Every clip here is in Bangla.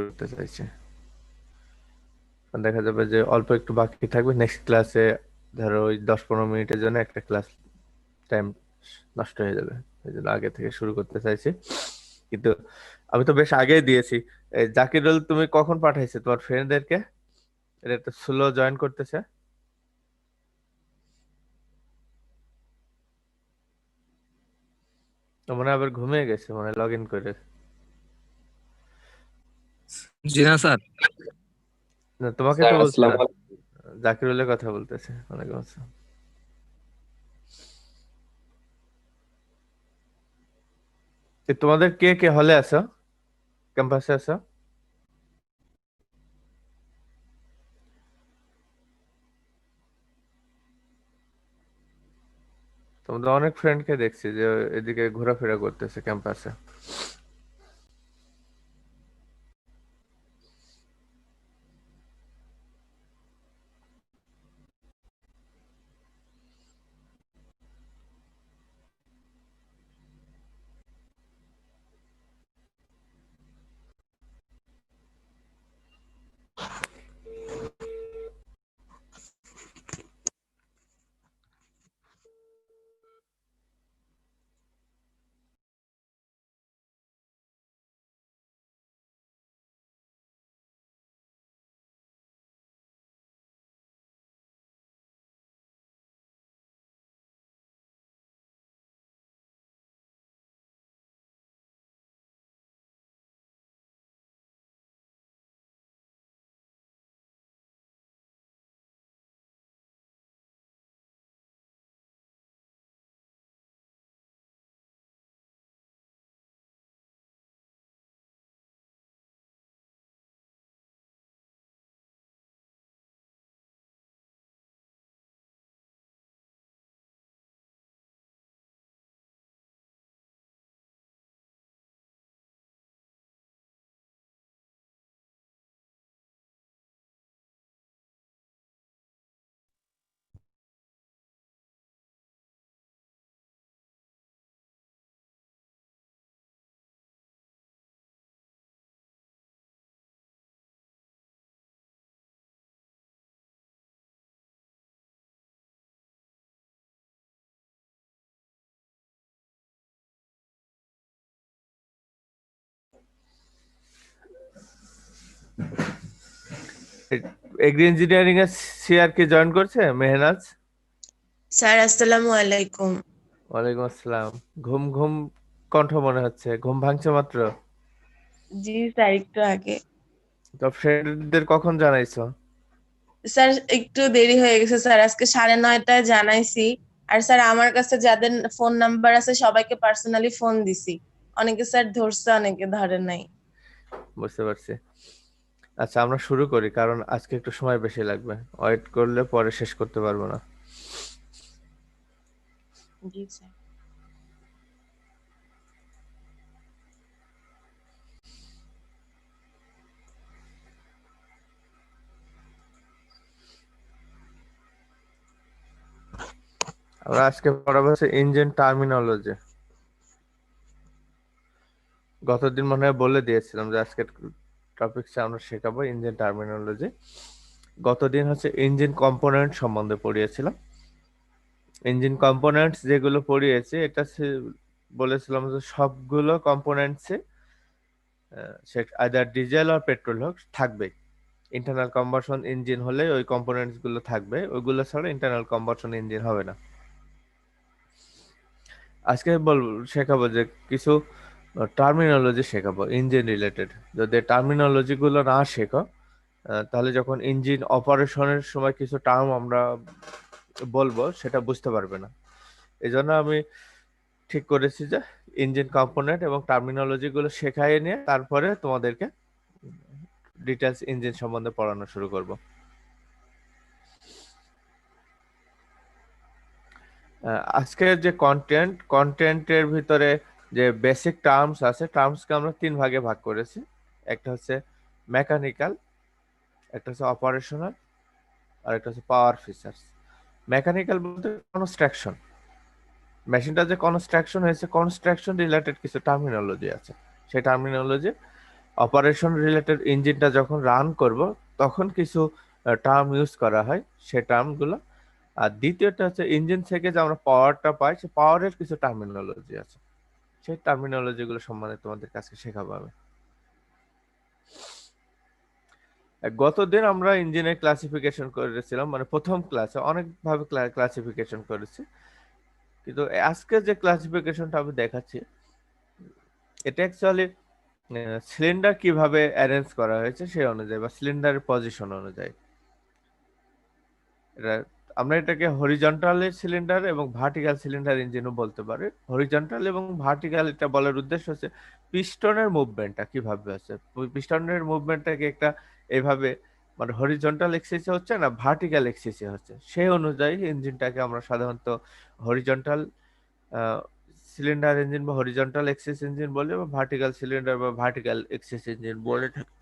করতে চাইছে। দেখা যাবে যে অল্প একটু বাকি থাকবে, নেক্সট ক্লাসে ধরো ওই 10-15 মিনিটের জন্য একটা ক্লাস টাইম নষ্ট হয়ে যাবে। এই জন্য আগে থেকে শুরু করতে চাইছি। কিন্তু আমি তো বেশ আগেই দিয়েছি। এই জাকিরুল, তুমি কখন পাঠাইছে তোমার ফ্রেন্ডদেরকে? এটা তো স্লো জয়েন করতেছে। তো মনে হয় আবার ঘুমিয়ে গেছে, মনে হয় লগ ইন করে। জি না স্যার। না, তোমাকে স্যার তো বলছে না, আসসালামু আলাইকুম। জাকিরুলের কথা বলতেছে। ওয়ালাইকুম আসসালাম। তোমাদের কে কে হলে আছো, ক্যাম্পাসে আছো? তোমাদের অনেক ফ্রেন্ডকে দেখছি যে এদিকে ঘোরাফেরা করতেছে ক্যাম্পাসে। এগ্রি ইঞ্জিনিয়ারিং এর সিআর কে জয়েন করছে মেহনাজ। স্যার আসসালামু আলাইকুম। ওয়ালাইকুম আসসালাম। ঘুম ঘুম কণ্ঠ মনে হচ্ছে, ঘুম ভাঙছে মাত্র। জি স্যার, একটু আগে। তো ফ্রেন্ডদের কখন জানাইছো? স্যার একটু দেরি হয়ে গেছে স্যার, আজকে 9:30টায় জানাইছি। আর স্যার আমার কাছে যাদের ফোন নাম্বার আছে সবাইকে পার্সোনালি ফোন দিছি। অনেকে স্যার ধরছে, অনেকে ধরে নাই। বুঝতে পারছি। আচ্ছা, আমরা শুরু করি, কারণ আজকে একটু সময় বেশি লাগবে। ওয়েট করলে পরে শেষ করতে পারবো না। জি স্যার। আমরা আজকে পড়াবো হচ্ছে ইঞ্জিন টার্মিনোলজি। গতদিন মনে হয় বলে দিয়েছিলাম যে আজকের টপিকটা আমরা শেখাবো ইঞ্জিন টার্মিনোলজি। গতদিন হচ্ছে ইঞ্জিন কম্পোনেন্ট সম্বন্ধে পড়িয়েছিলাম। ইঞ্জিন কম্পোনেন্টস যেগুলো পড়িয়েছি, এটা বলেছিলাম যে সবগুলো কম্পোনেন্টসে সে আইদার ডিজেল আর পেট্রোল হোক থাকবে। ইন্টারনাল কম্বাসন ইঞ্জিন হলে ওই কম্পোনেন্টস গুলো থাকবে, ওইগুলো ছাড়া ইন্টারনাল কম্বাসন ইঞ্জিন হবে না। আজকে শেখাবো যে কিছু টার্মিনোলজি শেখাবো ইঞ্জিন রিলেটেড। যদি টার্মিনোলজি গুলো না শেখো, তাহলে যখন ইঞ্জিন অপারেশনের সময় কিছু টার্ম আমরা বলবো সেটা বুঝতে পারবে না। এই জন্য আমি ঠিক করেছি যে ইঞ্জিন কম্পোনেন্ট এবং টার্মিনোলজি গুলো শেখাই নিয়ে তারপরে তোমাদেরকে ডিটেলস ইঞ্জিন সম্বন্ধে পড়ানো শুরু করব। আজকের যে কন্টেন্টের ভিতরে যে বেসিক টার্মস আছে, টার্মসকে আমরা 3 ভাগে ভাগ করেছি। একটা হচ্ছে মেকানিক্যাল, একটা হচ্ছে অপারেশনাল, আর একটা হচ্ছে পাওয়ার ফিচার্স। মেকানিক্যাল বলতে কনস্ট্রাকশন, মেশিনটা যে কনস্ট্রাকশন হয়েছে, কনস্ট্রাকশন রিলেটেড কিছু টার্মিনোলজি আছে, সেই টার্মিনোলজি অপারেশন রিলেটেড ইঞ্জিনটা যখন রান করব তখন কিছু টার্ম ইউজ করা হয়, সে টার্মগুলো। আর দ্বিতীয়টা হচ্ছে ইঞ্জিন থেকে যে আমরা পাওয়ারটা পাই, সে পাওয়ারের কিছু টার্মিনোলজি আছে, সেই টার্মিনোলজি গুলো সম্বন্ধে তোমাদের কাছে শেখাবো আমি। গতদিন আমরা ইঞ্জিনের ক্লাসিফিকেশন করেছিলাম, মানে প্রথম ক্লাসে অনেকভাবে ক্লাসিফিকেশন করেছি, কিন্তু আজকে যে ক্লাসিফিকেশনটা আমি দেখাচ্ছি এটা অ্যাকচুয়ালি সিলিন্ডার কিভাবে অ্যারেঞ্জ করা হয়েছে সেই অনুযায়ী বা সিলিন্ডারের পজিশন অনুযায়ী। এটা আমরা এটাকে হরিজন্টাল সিলিন্ডার এবং ভার্টিক্যাল সিলিন্ডার ইঞ্জিনও বলতে পারি। হরিজন্টাল এবং ভার্টিক্যাল এটা বলার উদ্দেশ্য হচ্ছে পিস্টনের মুভমেন্টটা কিভাবে আছে, পিস্টনের মুভমেন্টটাকে একটা এভাবে মানে হরিজন্টাল এক্সিসে হচ্ছে না ভার্টিক্যাল এক্সিসে হচ্ছে, সেই অনুযায়ী ইঞ্জিনটাকে আমরা সাধারণত হরিজন্টাল সিলিন্ডার ইঞ্জিন বা হরিজন্টাল এক্সিস ইঞ্জিন বলে, বা ভার্টিক্যাল সিলিন্ডার বা ভার্টিক্যাল এক্সিস ইঞ্জিন বলে থাকি।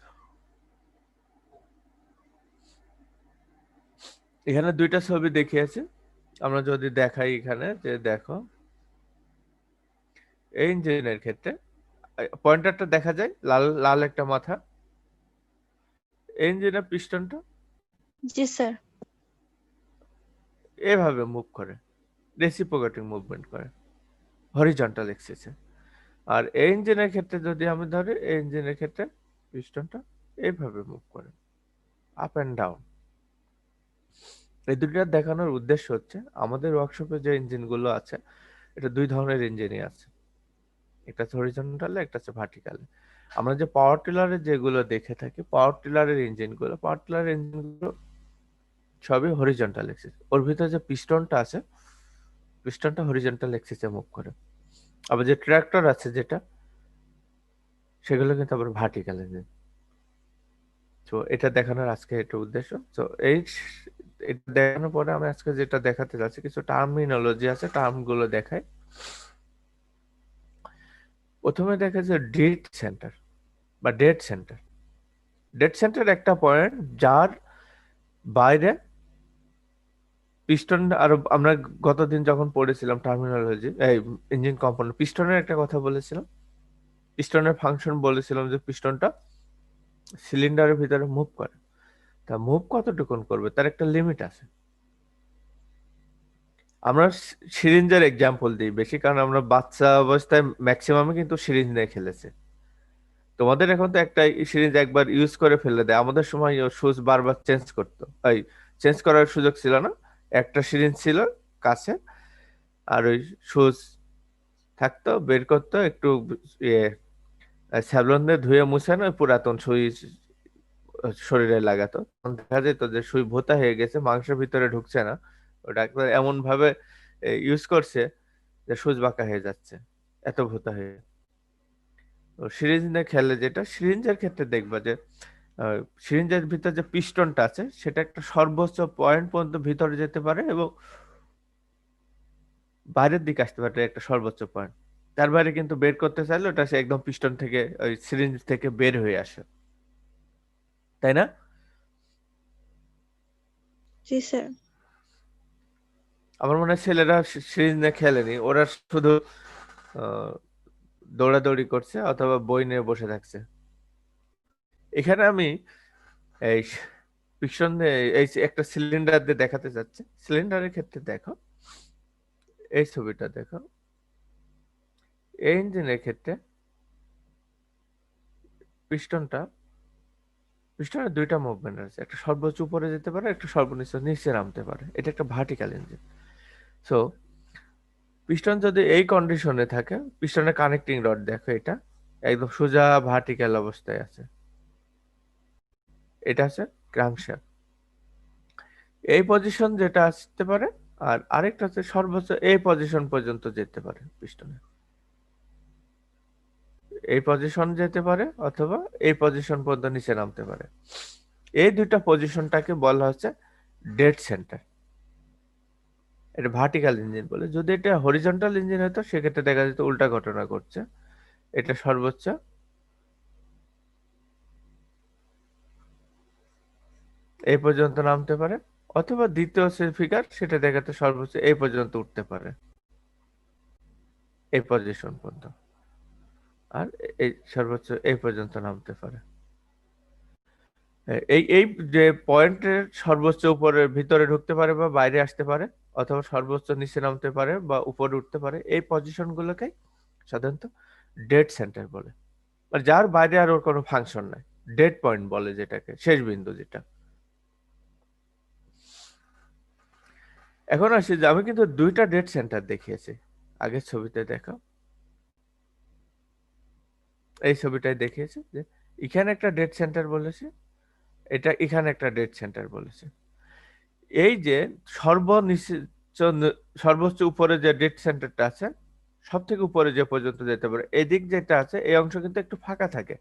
এখানে দুইটা ছবি দেখিয়েছে, আমরা যদি দেখাই এখানে যে দেখো এই ইঞ্জিনের ক্ষেত্রে পয়েন্টারটা দেখা যায় লাল লাল একটা মাথা, এই ইঞ্জিনের পিস্টনটা জি স্যার। এভাবে মুভ করে, রেসিপ্রোকেটিং মুভমেন্ট করে হরিজন্টাল এক্সিসে। আর এই ইঞ্জিনের ক্ষেত্রে যদি আমি ধরি, এই ইঞ্জিনের ক্ষেত্রে পিস্টনটা এইভাবে মুভ করে আপ এন্ড ডাউন। এই দুটো দেখানোর উদ্দেশ্য হচ্ছে আমাদের ওয়ার্কশপে যে ইঞ্জিনগুলো আছে এটা দুই ধরনের ইঞ্জিনই আছে, একটা হচ্ছে হরিজন্টালে, একটা হচ্ছে ভার্টিক্যালে। আমরা যে পাওয়ার টিলারে যেগুলো দেখে থাকি, পাওয়ার টিলারের ইঞ্জিনগুলো সবই হরিজন্টাল এক্সিস। ওর ভিতরে যে পিস্টনটা আছে, পিস্টনটা হরিজন্টাল এক্সিসে মুভ করে। আবার যে ট্র্যাক্টর আছে যেটা, সেগুলো কিন্তু আবার ভার্টিক্যাল ইঞ্জিন। তো এটা দেখানোর আজকে এটা উদ্দেশ্য। তো এটা দেখানোর পরে আমি আজকে যেটা দেখাতে যাচ্ছি কিছু টার্মিনোলজি আছে, টার্মগুলো দেখাই। প্রথমে দেখা যায় ডেড সেন্টার বা ডেড সেন্টার। ডেড সেন্টার একটা পয়েন্ট যার বাইরে পিস্টন, আরো আমরা গতদিন যখন পড়েছিলাম টার্মিনোলজি এই ইঞ্জিন কম্পোনেন্ট, পিস্টনের একটা কথা বলেছিলাম, পিস্টনের ফাংশন বলেছিলাম যে পিস্টনটা সিলিন্ডারের ভিতরে মুভ করে। তা মুভ কতটুকুন করবে তার একটা লিমিট আছে। আমরা সিরিঞ্জের এক্সাম্পল দিই বেশি, কারণ আমরা বাচ্চা অবস্থায় ম্যাক্সিমামে কিন্তু সিরিঞ্জ নিয়ে খেলেছে। তোমাদের এখন তো একটা সিরিঞ্জ একবার ইউজ করে ফেলে দেয়, আমাদের সময় সুচ বারবার চেঞ্জ করতো, এই চেঞ্জ করার সুযোগ ছিল না, একটা সিরিঞ্জ ছিল কাছে, আর ওই সুচ থাকতো, বের করতো একটু ইয়ে স্যাভলন দিয়ে ধুয়ে মুছে না ওই পুরাতন সুই শরীরে লাগাতো, তখন দেখা যেত যে সুই ভোঁতা হয়ে গেছে, মাংসের ভিতরে ঢুকছে না, ওটা একবার এমন ভাবে ইউজ করছে যে সুচ বাঁকা হয়ে যাচ্ছে, এত ভোঁতা হয়ে। তো সিরিঞ্জ নিয়ে খেলে যেটা, সিরিঞ্জের ক্ষেত্রে দেখবা যে সিরিঞ্জের ভিতর যে পিস্টনটা আছে সেটা একটা সর্বোচ্চ পয়েন্ট পর্যন্ত ভিতরে যেতে পারে এবং বাইরের দিকে আসতে পারে একটা সর্বোচ্চ পয়েন্ট। তার বাইরে কিন্তু বের করতে চাইলে ওটা সে একদম পিস্টন থেকে ওই সিরিঞ্জ থেকে বের হয়ে আসে, তাই না? জি স্যার। আমার মনে হয় ছেলেরা সিরিজ নিয়ে খেলেনি, ওরা শুধু আহ, দৌড়াদৌড়ি করছে অথবা বই নিয়ে বসে থাকছে। এখানে আমি এই পিস্টন এই একটা সিলিন্ডার দিয়ে দেখাতে চাচ্ছি। সিলিন্ডারের ক্ষেত্রে দেখো এই ছবিটা দেখো, এই ইঞ্জিনের ক্ষেত্রে পিস্টনটা, পিস্টনের দুইটা মুভমেন্ট আছে, একটা সর্বোচ্চ উপরে যেতে পারে, একটা সর্বনিম্ন নিচে নামতে পারে, এটা একটা ভার্টিক্যাল ইঞ্জিন। সো পিস্টন যদি এই কন্ডিশনে থাকে, পিস্টনের কানেক্টিং রড দেখো, এটা একদম সোজা ভার্টিক্যাল অবস্থায় আছে, এটা আছে ক্রাঙ্কশ্যাফট, এই পজিশন যেটা আসতে পারে, আর আরেকটা হচ্ছে সর্বোচ্চ এই পজিশন পর্যন্ত যেতে পারে পিস্টনে, এই পজিশন যেতে পারে অথবা এই পজিশন পর্যন্ত নিচে নামতে পারে। এই দুইটা পজিশনটাকে বলা হচ্ছে ডেড সেন্টার। এটা ভার্টিক্যাল ইঞ্জিন বলে। যদি এটা হরিজন্টাল ইঞ্জিন হতো সেক্ষেত্রে দেখা যেত উল্টা ঘটনা ঘটছে, এটা সর্বোচ্চ এই পর্যন্ত নামতে পারে, অথবা দ্বিতীয় ফিগার সেটা দেখাতে সর্বোচ্চ এই পর্যন্ত উঠতে পারে, এই পজিশন পর্যন্ত। আর এই সর্বোচ্চ এই পর্যন্ত নামতে পারে। এই এই যে পয়েন্টের সর্বোচ্চ উপরের ভিতরে ঢুকতে পারে বা বাইরে আসতে পারে, অথবা সর্বোচ্চ নিচে নামতে পারে বা উপরে উঠতে পারে, এই পজিশন গুলোকে সাধারণত ডেড সেন্টার বলে। আর যার বাইরে আর ওর কোনো ফাংশন নাই, ডেড পয়েন্ট বলে যেটাকে, শেষ বিন্দু যেটা। এখন আসি যে আমি কিন্তু দুইটা ডেড সেন্টার দেখিয়েছি। আগের ছবিতে দেখো, এই ছবিটাই দেখিয়েছি যে এখানে একটা ডেড সেন্টার বলেছে, এটা এখানে একটা ডেড সেন্টার বলেছে। এই যে সর্বনিচ্চ সর্বোচ্চ উপরে যে ডেড সেন্টারটা আছে, সব থেকে উপরে যে পর্যন্ত যেতে পারে, এদিক যেটা আছে এই অংশ কিন্তু একটু ফাঁকা থাকে।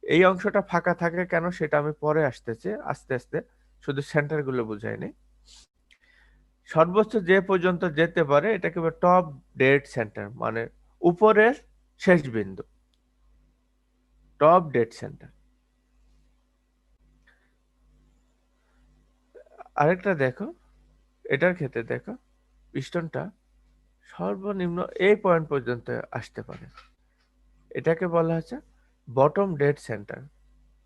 এই অংশটা ফাঁকা থাকে কেন সেটা আমি পরে আসতেছি আস্তে আস্তে, শুধু সেন্টার গুলো বুঝাইনি। সর্বোচ্চ যে পর্যন্ত যেতে পারে এটাকে বলে টপ ডেড সেন্টার, মানে উপরের শেষ বিন্দু, টপ ডেড সেন্টার। আরেকটা দেখো, এটার ক্ষেত্রে দেখো পিস্টনটা সর্বনিম্ন এই পয়েন্ট পর্যন্ত আসতে পারে, এটাকে বলা হচ্ছে বটম ডেড সেন্টার,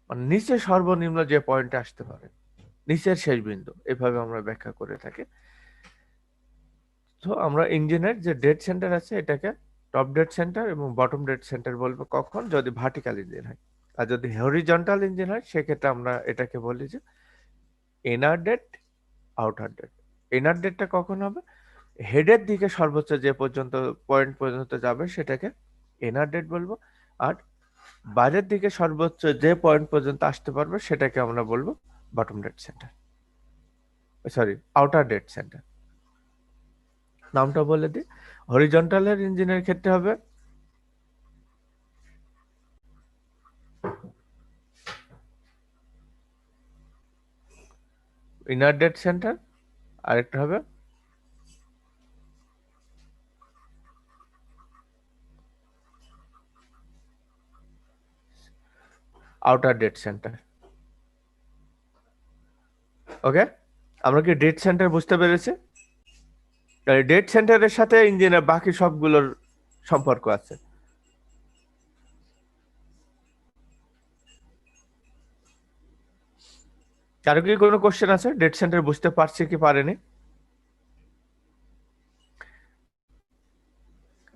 মানে নিচে সর্বনিম্ন যে পয়েন্টে আসতে পারে, নিচের শেষ বিন্দু, এভাবে আমরা ব্যাখ্যা করে থাকি। তো আমরা ইঞ্জিনের যে ডেড সেন্টার আছে এটাকে টপ ডেড সেন্টার এবং বটম ডেড সেন্টার বলবো কখন, যদি ভার্টিক্যাল ইঞ্জিন হয়। আর যদি হরিজন্টাল ইঞ্জিন হয় সেক্ষেত্রে আমরা এটাকে বলি যে inner dead, outer dead. Inner ডেডটা কখন হবে? হেডের দিকে সর্বোচ্চ যে পর্যন্ত পয়েন্ট পর্যন্ত যাবে সেটাকে ইনার ডেড বলবো, আর বাইরের দিকে সর্বোচ্চ যে পয়েন্ট পর্যন্ত আসতে পারবে সেটাকে আমরা বলবো bottom dead centre, sorry outer dead centre. নামটা বলে দিই, হরিজন্টালের ইঞ্জিনের ক্ষেত্রে হবে ইনার ডেড সেন্টার, আরেকটা হবে আউটার ডেড সেন্টার। ওকে, আমরা কি ডেড সেন্টার বুঝতে পেরেছি? ডেড সেন্টারের সাথে ইঞ্জিনের বাকি সবগুলোর সম্পর্ক আছে। কারো কি কোনো কোশ্চেন আছে? ডেড সেন্টার বুঝতে পারছে কি পারেনি?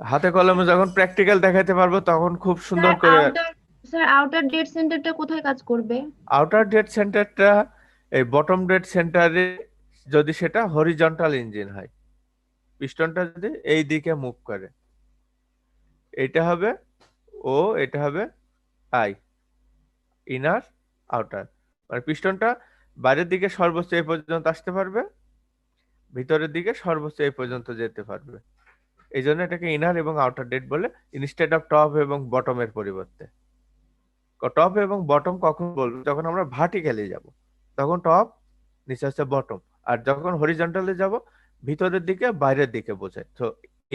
হাতে কলমে যখন প্র্যাকটিক্যাল দেখাতে পারবো তখন খুব সুন্দর করে। আউটার ডেড সেন্টারটা কোথায় কাজ করবে? আউটার ডেড সেন্টারটা এই বটম ডেড সেন্টারে, যদি সেটা হরিজন্টাল ইঞ্জিন হয়, পিস্টনটা যদি এই দিকে মুভ করে, এটা হবে ও, এটা হবে আই, ইনার আউটার। মানে পিস্টনটা বাইরের দিকে সর্বোচ্চ এই পর্যন্ত আসতে পারবে, ভিতরের দিকে সর্বোচ্চ এই পর্যন্ত যেতে পারবে। এই জন্য এটাকে ইনার এবং আউটার ডেড বলে, ইনস্টেড অফ টপ এবং বটমের পরিবর্তে। টপ এবং বটম কখন বলবো? যখন আমরা ভার্টিক্যালি যাব তখন টপ, নিচে হচ্ছে বটম। আর যখন হরিজন্টালে যাব ভিতরের দিকে বাইরের দিকে বোঝায়। তো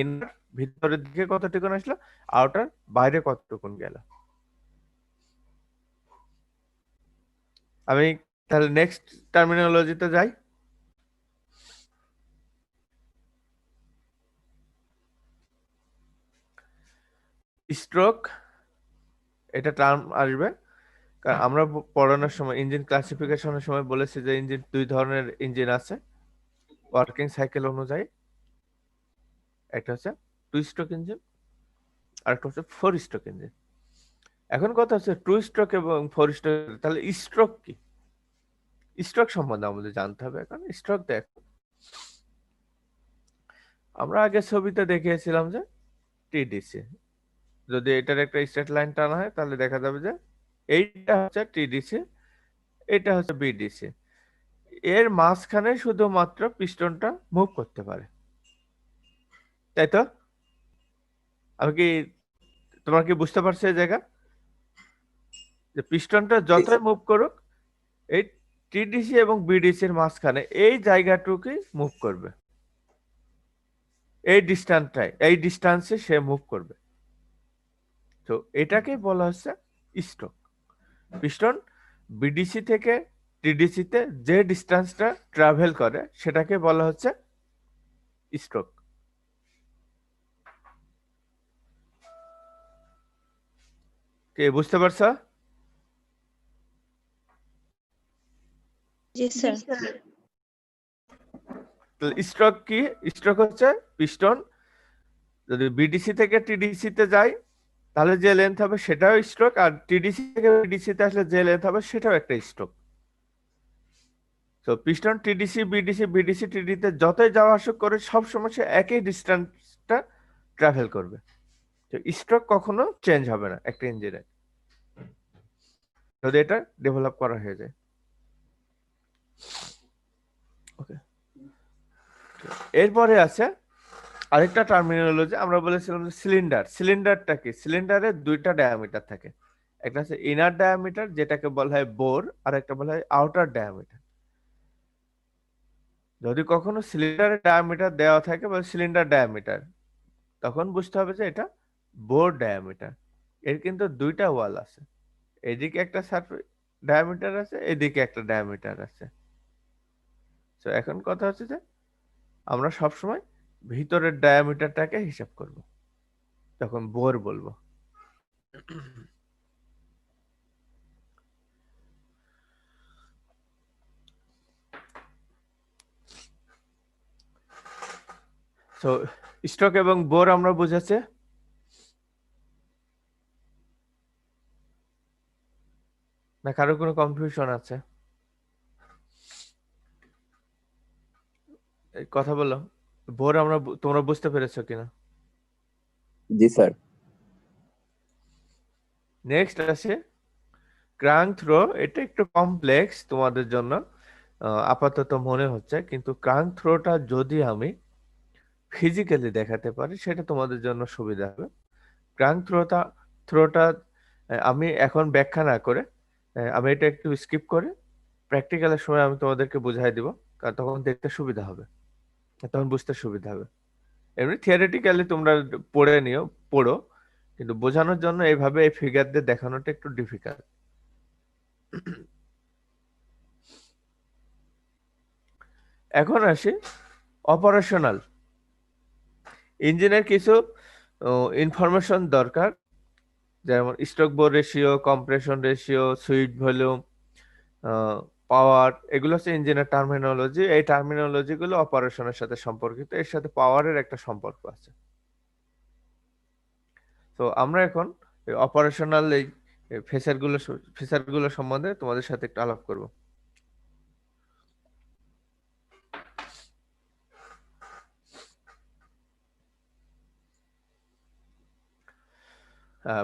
ইনার ভিতরের দিকে কতটুকুন আসলো, আউটার বাইরে কতটুকুন গেল। আমি তাহলে নেক্সট টার্মিনোলজিতে যাই। স্ট্রোক, এটা টার্ম আসবে কারণ আমরা পড়ানোর সময় ইঞ্জিন ক্লাসিফিকেশনের সময় বলেছি যে ইঞ্জিন দুই ধরনের ইঞ্জিন আছে ওয়ার্কিং সাইকেল অনুযায়ী। একটা হচ্ছে টু স্ট্রোক ইঞ্জিন, আর একটা হচ্ছে ফোর স্ট্রোক ইঞ্জিন। এখন কথা হচ্ছে টু স্ট্রোক এবং ফোর স্ট্রোক, তাহলে স্ট্রোক কি? স্ট্রোক সম্বন্ধে আমাদের জানতে হবে। এখন স্ট্রোক দেখো, আমরা আগে ছবিতে দেখিয়েছিলাম যে টিডিসি, যদি এটার একটা স্ট্রেট লাইন টানা হয় তাহলে দেখা যাবে যে এইটা হচ্ছে টিডিসি, এটা হচ্ছে বিডিসি। এর মাঝখানে শুধুমাত্র পিস্টনটা মুভ করতে পারে, তাই তো? আমি কি, তোমরা কি বুঝতে পারছো এই জায়গা যে পিস্টনটা যতই মুভ করুক এই টিডিসি এবং বিডিসির মাঝখানে এই জায়গাটুকুই মুভ করবে, এই ডিস্টেন্সে সে মুভ করবে। তো এটাকে বলা হচ্ছে স্ট্রোক। পিস্টন বিডিসি থেকে টিডিসিতে যে ডিস্টেন্সটা ট্রাভেল করে সেটাকে বলা হচ্ছে স্ট্রোক। কে বুঝতে পারছো? জি স্যার। স্ট্রোক কি? স্ট্রোক হচ্ছে পিস্টন যদি বিডিসি থেকে টিডিসি তে যায় তাহলে যে লেন্থ হবে সেটাও স্ট্রোক, আর টিডিসি থেকে বিডিসি তে আসলে যে লেন্থ হবে সেটাও একটা স্ট্রোক। তো পিস্টন টিডিসি বিডিসি বিডিসি টিডিতে যতই যাওয়া আসা করে সব সময় সে একই ডিস্টেন্সটা ট্রাভেল করবে। তো স্ট্রোক কখনো চেঞ্জ হবে না একটা ইঞ্জিনে যদি এটা ডেভেলপ করা হয়ে যায়। ওকে, এরপরে আছে আরেকটা টার্মিনোলজি। আমরা বলেছিলাম যে সিলিন্ডার। সিলিন্ডারটা কি? সিলিন্ডারের দুইটা ডায়ামিটার থাকে, একটা হচ্ছে ইনার ডায়ামিটার যেটাকে বলা হয় বোর, আর একটা বলা হয় আউটার ডায়ামিটার। যদি কখনো সিলিন্ডারের ডায়ামিটার দেওয়া থাকে বা সিলিন্ডার ডায়ামিটার, তখন বুঝতে হবে যে এটা বোর ডায়ামিটার। এর কিন্তু দুইটা ওয়াল আছে, এদিকে একটা ডায়ামিটার আছে, এদিকে একটা ডায়ামিটার আছে। তো এখন কথা হচ্ছে যে আমরা সবসময় ভিতরের ডায়ামিটারটাকে হিসাব করব তখন বোর বলবো। তো স্ট্রোক এবং বোর আমরা বুঝেছি। না কারো কোনো কনফিউশন আছে? এই কথা বলো, বোর আমরা তোমরা বুঝতে পেরেছো কিনা? জি স্যার। নেক্সট আছে ক্রাঙ্ক থ্রো। এটা একটু কমপ্লেক্স তোমাদের জন্য আপাতত মনে হচ্ছে, কিন্তু ক্রাঙ্ক থ্রোটা যদি আমি ফিজিক্যালি দেখাতে পারি সেটা তোমাদের জন্য সুবিধা হবে। ক্রাঙ্ক থ্রোটা আমি এখন ব্যাখ্যা না করে আমি এটা একটু স্কিপ করে প্র্যাকটিক্যালের সময় আমি তোমাদেরকে বুঝাই দিব, কারণ তখন দেখতে সুবিধা হবে, তখন বুঝতে সুবিধা হবে। এমনি থিওরিটিক্যালি তোমরা পড়ো, কিন্তু বোঝানোর জন্য এইভাবে এই ফিগার দিয়ে দেখানোটা একটু ডিফিকাল্ট। এখন আসি অপারেশনাল। ইঞ্জিনের কিছু ইনফরমেশন দরকার, যেমন stroke bore ratio, compression ratio, সুইচ ভলিউম, পাওয়ার। এগুলো হচ্ছে ইঞ্জিনের টার্মিনোলজি। এই টার্মিনোলজি গুলো অপারেশনের সাথে সম্পর্কিত, এর সাথে পাওয়ারের একটা সম্পর্ক আছে। তো আমরা এখন অপারেশনাল এই ফিচারগুলো সম্বন্ধে তোমাদের সাথে একটু আলাপ করব।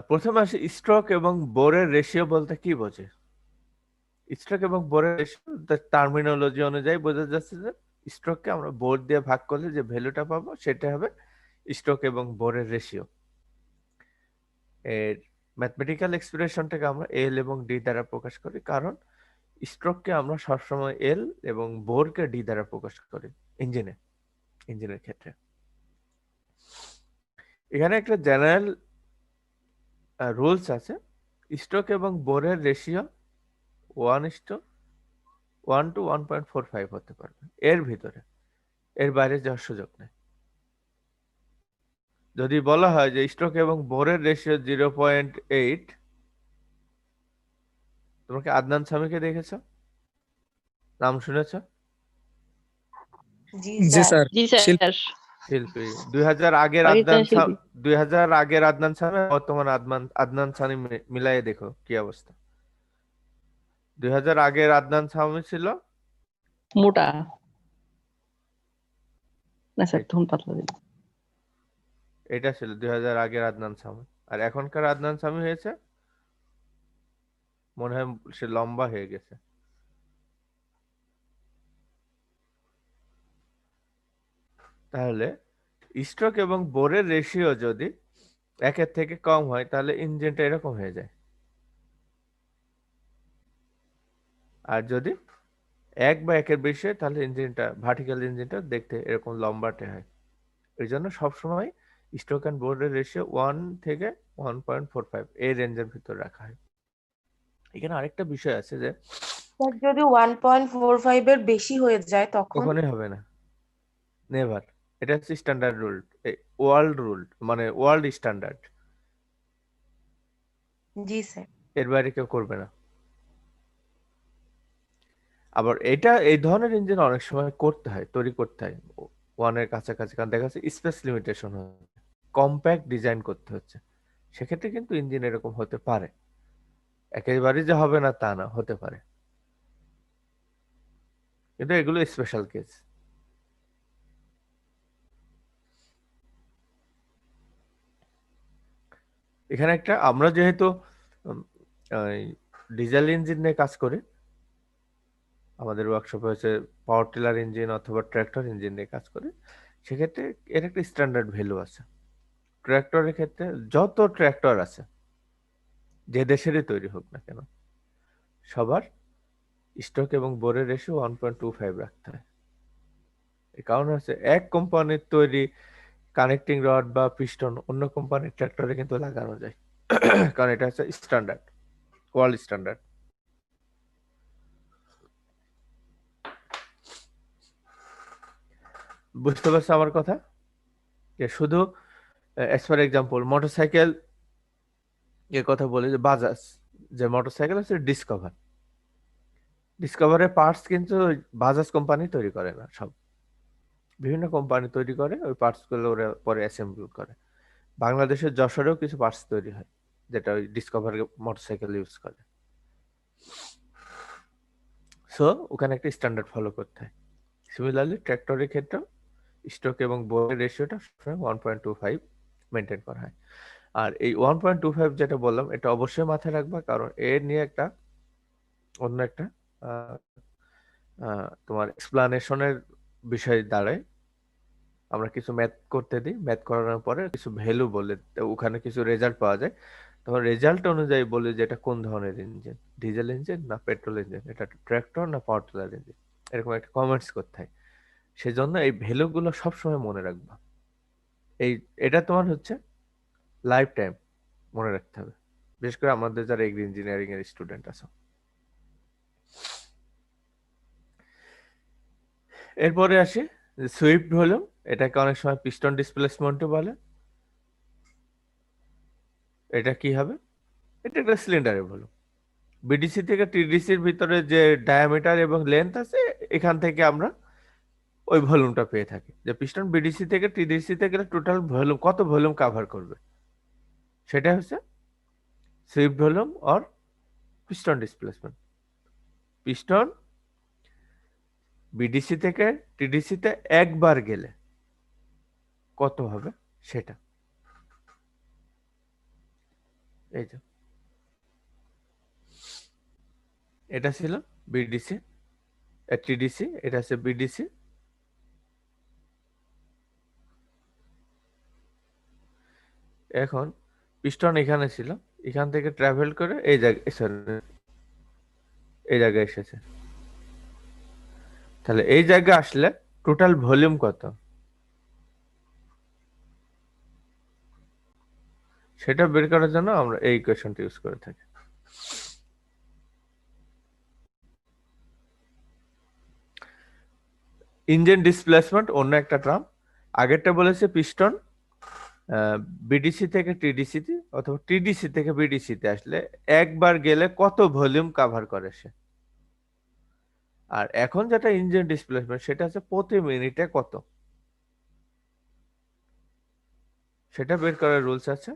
প্রথমে আসি স্ট্রোক এবং বোরের রেশিও বলতে কি বোঝে। স্ট্রোক এবং বোরের রেশিও টার্মিনোলজি অনুযায়ী বোঝা যাচ্ছে যে স্ট্রোককে আমরা বোর দিয়ে ভাগ করলে যে ভ্যালুটা পাবো সেটা হবে স্ট্রোক এবং বোরের রেশিও। এর ম্যাথমেটিক্যাল এক্সপ্রেশনটাকে আমরা এল এবং ডি দ্বারা প্রকাশ করি, কারণ স্ট্রোককে আমরা সবসময় এল এবং বোরকে ডি দ্বারা প্রকাশ করি ইঞ্জিনের ক্ষেত্রে। এখানে একটা জেনারেল রুলস আছে, স্ট্রোক এবং বোরের রেশিও 1:1 to 1.45 হতে পারবে, এর ভিতরে, এর বাইরে যাওয়ার সুযোগ নেই। যদি বলা হয় যে স্ট্রোক এবং বোরের রেশিও 0.8, তোমরা কি আদনান সামিকে দেখেছো? নাম শুনেছো? জি জি স্যার। স্যার। জি স্যার। শিল্পী 2000 আগের পাকিস্তানি শিল্পী। 2000 আগের আদনান সামি, বর্তমান আদনান সামি মিলাইয়ে দেখো কি অবস্থা। 2000 আগের আদনান সামি ছিল মোটা না স্যার, তখন পাতলা দিন। এটা ছিল 2000 আগের আদনান সামি, আর এখনকার আদনান সামি হয়েছে মনে হয় সে লম্বা হয়ে গেছে। তাহলে স্ট্রোক এবং বোরের রেশিও যদি 1-এর থেকে কম হয় তাহলে ইঞ্জিনটা এরকম হয়ে যায়, আর যদি 1 বা 1-এর বেশি হয় তাহলে ভার্টিক্যাল ইঞ্জিনটা দেখতে এরকম লম্বাটে হয়। এই জন্য সবসময় স্ট্রোক অ্যান্ড বোরের রেশিও 1 থেকে 1.45 এই রেঞ্জের ভিতর রাখা হয়। এখানে আরেকটা বিষয় আছে যে স্যার যদি 1.45 এর বেশি হয়ে যায় তখন? কখনোই হবে না, নেভার। এটা হচ্ছে স্ট্যান্ডার্ড রুল, ওয়ার্ল্ড রুল, মানে ওয়ার্ল্ড স্ট্যান্ডার্ড। জি স্যার। এর বাইরে কেউ করবে না। আবার এটা এই ধরনের ইঞ্জিন অনেক সময় করতে হয়, তৈরি করতে হয় ওয়ানের কাছাকাছি, কারণ দেখা যাচ্ছে স্পেস লিমিটেশন হচ্ছে, কম্প্যাক্ট ডিজাইন করতে হচ্ছে, সেক্ষেত্রে কিন্তু ইঞ্জিন এরকম হতে পারে, একেবারে যে হবে না তা না, হতে পারে, কিন্তু এগুলো স্পেশাল কেস। এখানে একটা আমরা যেহেতু ডিজেল ইঞ্জিন নিয়ে কাজ করি, আমাদের ওয়ার্কশপে হচ্ছে পাওয়ার টিলার ইঞ্জিন অথবা ট্র্যাক্টর ইঞ্জিন নিয়ে কাজ করি, সেক্ষেত্রে এর একটা স্ট্যান্ডার্ড ভ্যালু আছে। ট্র্যাক্টরের ক্ষেত্রে যত ট্র্যাক্টর আছে যে দেশেরই তৈরি হোক না কেন, সবার স্টক এবং বোরের রেশিও 1.25 রাখতে হয়। এই কারণ হচ্ছে এক কোম্পানির তৈরি কানেক্টিং রড বা পিস্টন অন্য কোম্পানির ট্র্যাক্টরে কিন্তু লাগানো যায়, কারণ এটা হচ্ছে স্ট্যান্ডার্ড, ওয়ার্ল্ড স্ট্যান্ডার্ড। বুঝতে পারছো আমার কথা? যে শুধু অ্যাজ ফর এক্সাম্পল মোটরসাইকেল এর কথা বলি, যে বাজাজ যে মোটরসাইকেল আছে ডিসকভার, ডিসকভারের পার্টস কিন্তু বাজাজ কোম্পানি তৈরি করে না, সব বিভিন্ন কোম্পানি তৈরি করে, ওই পার্টস গুলো ওরা পরে অ্যাসেম্বল করে। বাংলাদেশের যশোরেও কিছু পার্টস তৈরি হয় যেটা ওই ডিসকভার মোটরসাইকেল ইউজ করে। সো ওখানে একটা স্ট্যান্ডার্ড ফলো করতে হয়। সিমিলারলি ট্র্যাক্টরের ক্ষেত্রে স্টক এবং বোরের রেশিওটা 1.25 মেনটেন করা হয়। আর এই 1.25 যেটা বললাম, এটা অবশ্যই মাথায় রাখবা, কারণ এর নিয়ে একটা অন্য একটা তোমার এক্সপ্লানেশনের বিষয় দাঁড়ায়। আমরা কিছু ম্যাথ করতে দিই, ম্যাথ করানোর পরে কিছু ভ্যালু বলে, ওখানে কিছু রেজাল্ট পাওয়া যায়, তখন রেজাল্ট অনুযায়ী বলি যে এটা কোন ধরনের ইঞ্জিন, ডিজেল ইঞ্জিন না পেট্রোল ইঞ্জিন, এটা ট্র্যাক্টর না পাওয়ার টিলার ইঞ্জিন, এরকম একটা কমেন্টস করতে হয়। সেজন্য এই ভ্যালুগুলো সবসময় মনে রাখবা। এটা তোমার হচ্ছে লাইফ টাইম মনে রাখতে হবে, বিশেষ করে আমাদের যারা এগ্রি ইঞ্জিনিয়ারিং এর স্টুডেন্ট আছে। এরপরে আসি সুইফট ভলিউম, এটাকে অনেক সময় পিস্টন ডিসপ্লেসমেন্টও বলে। এটা কি হবে? এটা একটা সিলিন্ডারের ভলিউম। বিডিসি থেকে টিডিসির ভিতরে যে ডায়ামিটার এবং লেন্থ আছে, এখান থেকে আমরা ওই ভলিউমটা পেয়ে থাকি, যে পিস্টন বিডিসি থেকে টিডিসিতে গেলে টোটাল ভলিউম কত ভলিউম কভার করবে, সেটা হচ্ছে Swift volume or piston displacement. Piston BDC থেকে টিডিসিতে একবার গেলে কত হবে সেটা। এই যে এটা ছিল বিডিসি, টিডিসি, এটা হচ্ছে বিডিসি। এখন পিস্টন এখানে ছিল, এখান থেকে ট্রাভেল করে এই জায়গায়, এই জায়গায় এসেছে, তাহলে এই জায়গায় আসলে টোটাল ভলিউম কত সেটা বের করার জন্য আমরা এই ইকুয়েশনটা ইউজ করে থাকি। ইঞ্জিন ডিসপ্লেসমেন্ট অন্য একটা টার্ম, আগেরটা বলেছে পিস্টন বিডিসি থেকে টিডিসিতে অথবা টিডিসি থেকে বিডিসিতে আসলে একবার গেলে কত ভলিউম কভার করে সে। আর এখন যেটা ইঞ্জিন ডিসপ্লেসমেন্ট, সেটা হচ্ছে প্রতি মিনিটে কত, সেটা বের করার রুলস আছে।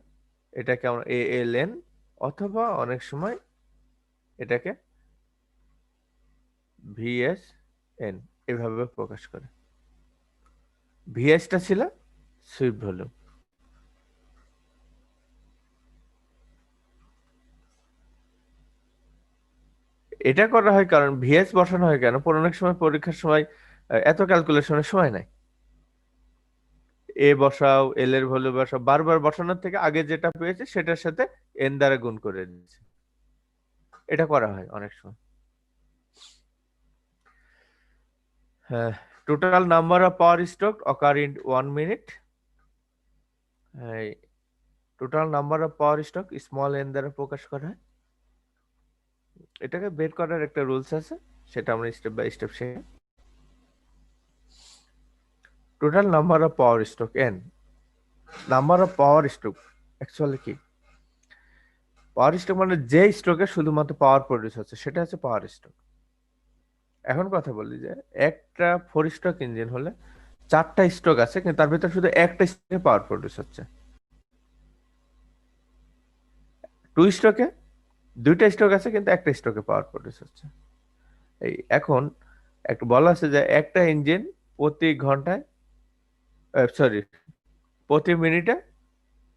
এটাকে আমরা ALN অথবা অনেক সময় এটাকে VSN এভাবে প্রকাশ করে। ভিএসটা ছিল সুইফট ভলিউম। এটা করা হয় কারণ ভিএস বসানো হয় কেন, অনেক সময় পরীক্ষার সময় এত ক্যালকুলেশনের সময় নাই, এ বসাও, এল এর ভ্যালু বসাও, বারবার বসানোর থেকে আগে যেটা পেয়েছে সেটার সাথে এন দ্বারা গুণ করে দিচ্ছে, এটা করা হয় অনেক সময়। Total number of power stroke occur in 1 minute. Total number of power stroke small N দ্বারা প্রকাশ করা হয়। এটাকে বের করার একটা রুলস আছে, সেটা আমরা স্টেপ বাই স্টেপ শিখি। Total number of power stroke N, number of power stroke actually কি, পাওয়ার স্ট্রোক মানে যে স্ট্রোকে শুধুমাত্র পাওয়ার প্রডিউস হচ্ছে সেটা হচ্ছে পাওয়ার স্ট্রোক। এখন কথা বলি যে একটা 4 স্ট্রোক ইঞ্জিন হলে 4টা স্ট্রোক আছে, কিন্তু তার ভিতরে শুধু একটা স্ট্রোকে পাওয়ার প্রডিউস হচ্ছে। 2 স্ট্রোকে 2টা স্ট্রোক আছে, কিন্তু একটা স্ট্রোকে পাওয়ার প্রডিউস হচ্ছে। এই এখন একটা বলা আছে যে একটা ইঞ্জিন প্রতি ঘন্টায়, সরি, প্রতি মিনিটে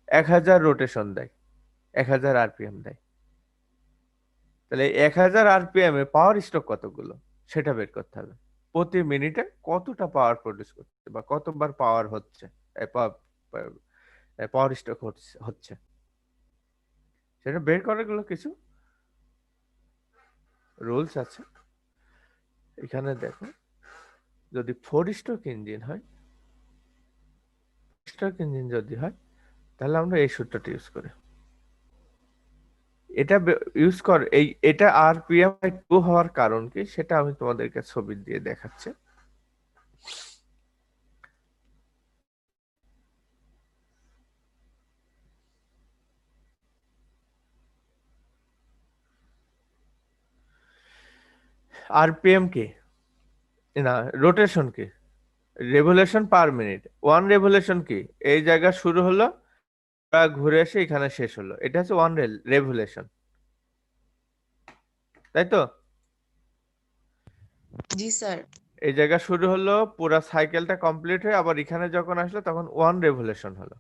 1000 রোটেশন দেয়, 1000 আরপিএম দেয়। তাহলে 1000 আরপিএম এ পাওয়ার স্ট্রোক কতগুলো সেটা বের করতে হবে। প্রতি মিনিটে কতটা পাওয়ার প্রডিউস করছে বা কতবার পাওয়ার হচ্ছে, পাওয়ার স্ট্রোক হচ্ছে সেটা বের করার গুলো কিছু রুলস আছে। এখানে দেখো, যদি 4 স্ট্রোক ইঞ্জিন হয়, স্ট্রোক ইঞ্জিন যদি হয়, তাহলে আমরা এই সূত্রটা ইউজ করি। এটা ইউজ কর এটা আরপিএম 2 হওয়ার কারণ কি সেটা আমি তোমাদেরকে ছবি দিয়ে দেখাচ্ছি। আরপিএম কি না, রোটেশন কি, রেভলিউশন পার মিনিট। 1 রেভলিউশন কি, এই জায়গা শুরু হলো ঘুরে এসে এখানে শেষ হলো, এটা হচ্ছে 1 রেভলিউশন, তাই তো? জি স্যার। এই জায়গা শুরু হলো, পুরো সাইকেলটা কমপ্লিট হয়ে আবার এখানে যখন আসলো তখন 1 রেভলিউশন হলো।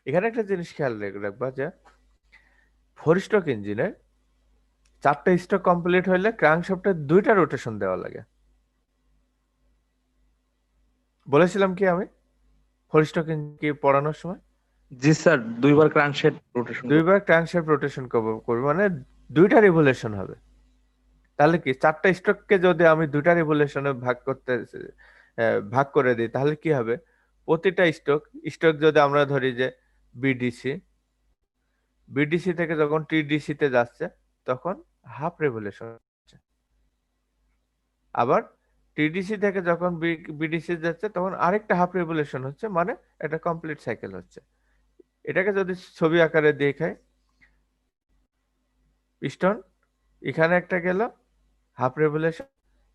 এখানে একটা জিনিস খেয়াল রাখবা যে 4 স্ট্রোক ইঞ্জিনে 4টা স্ট্রোক কমপ্লিট হলে ক্র্যাঙ্কশ্যাফটে 2টা রোটেশন দেওয়া লাগে। বলেছিলাম কি আমি 4 স্ট্রোক ইঞ্জিন কি পড়ানোর সময়? জি স্যার, 2বার ক্রাঙ্কশ্যাফট রোটেশন 2বার ক্র্যাঙ্কশ্যাফট রোটেশন করবে মানে 2টা রিভলিউশন হবে। তাহলে কি 4টা স্ট্রোককে যদি আমি 2টা রিভলিউশনে ভাগ করে দিই তাহলে কি হবে? প্রতিটা স্ট্রোক যদি আমরা ধরি যে বিডিসি, বিডিসি থেকে যখন টিডিসি তে যাচ্ছে তখন হাফ রেভলিউশন হচ্ছে। আবার টিডিসি থেকে যখন বিডিসি যাচ্ছে তখন আরেকটা হাফ রেভলিউশন হচ্ছে, মানে এটা কমপ্লিট সাইকেল হচ্ছে। এটাকে যদি ছবি আকারে দেখাই, পিস্টন এখানে একটা গেল হাফ রেভলিউশন,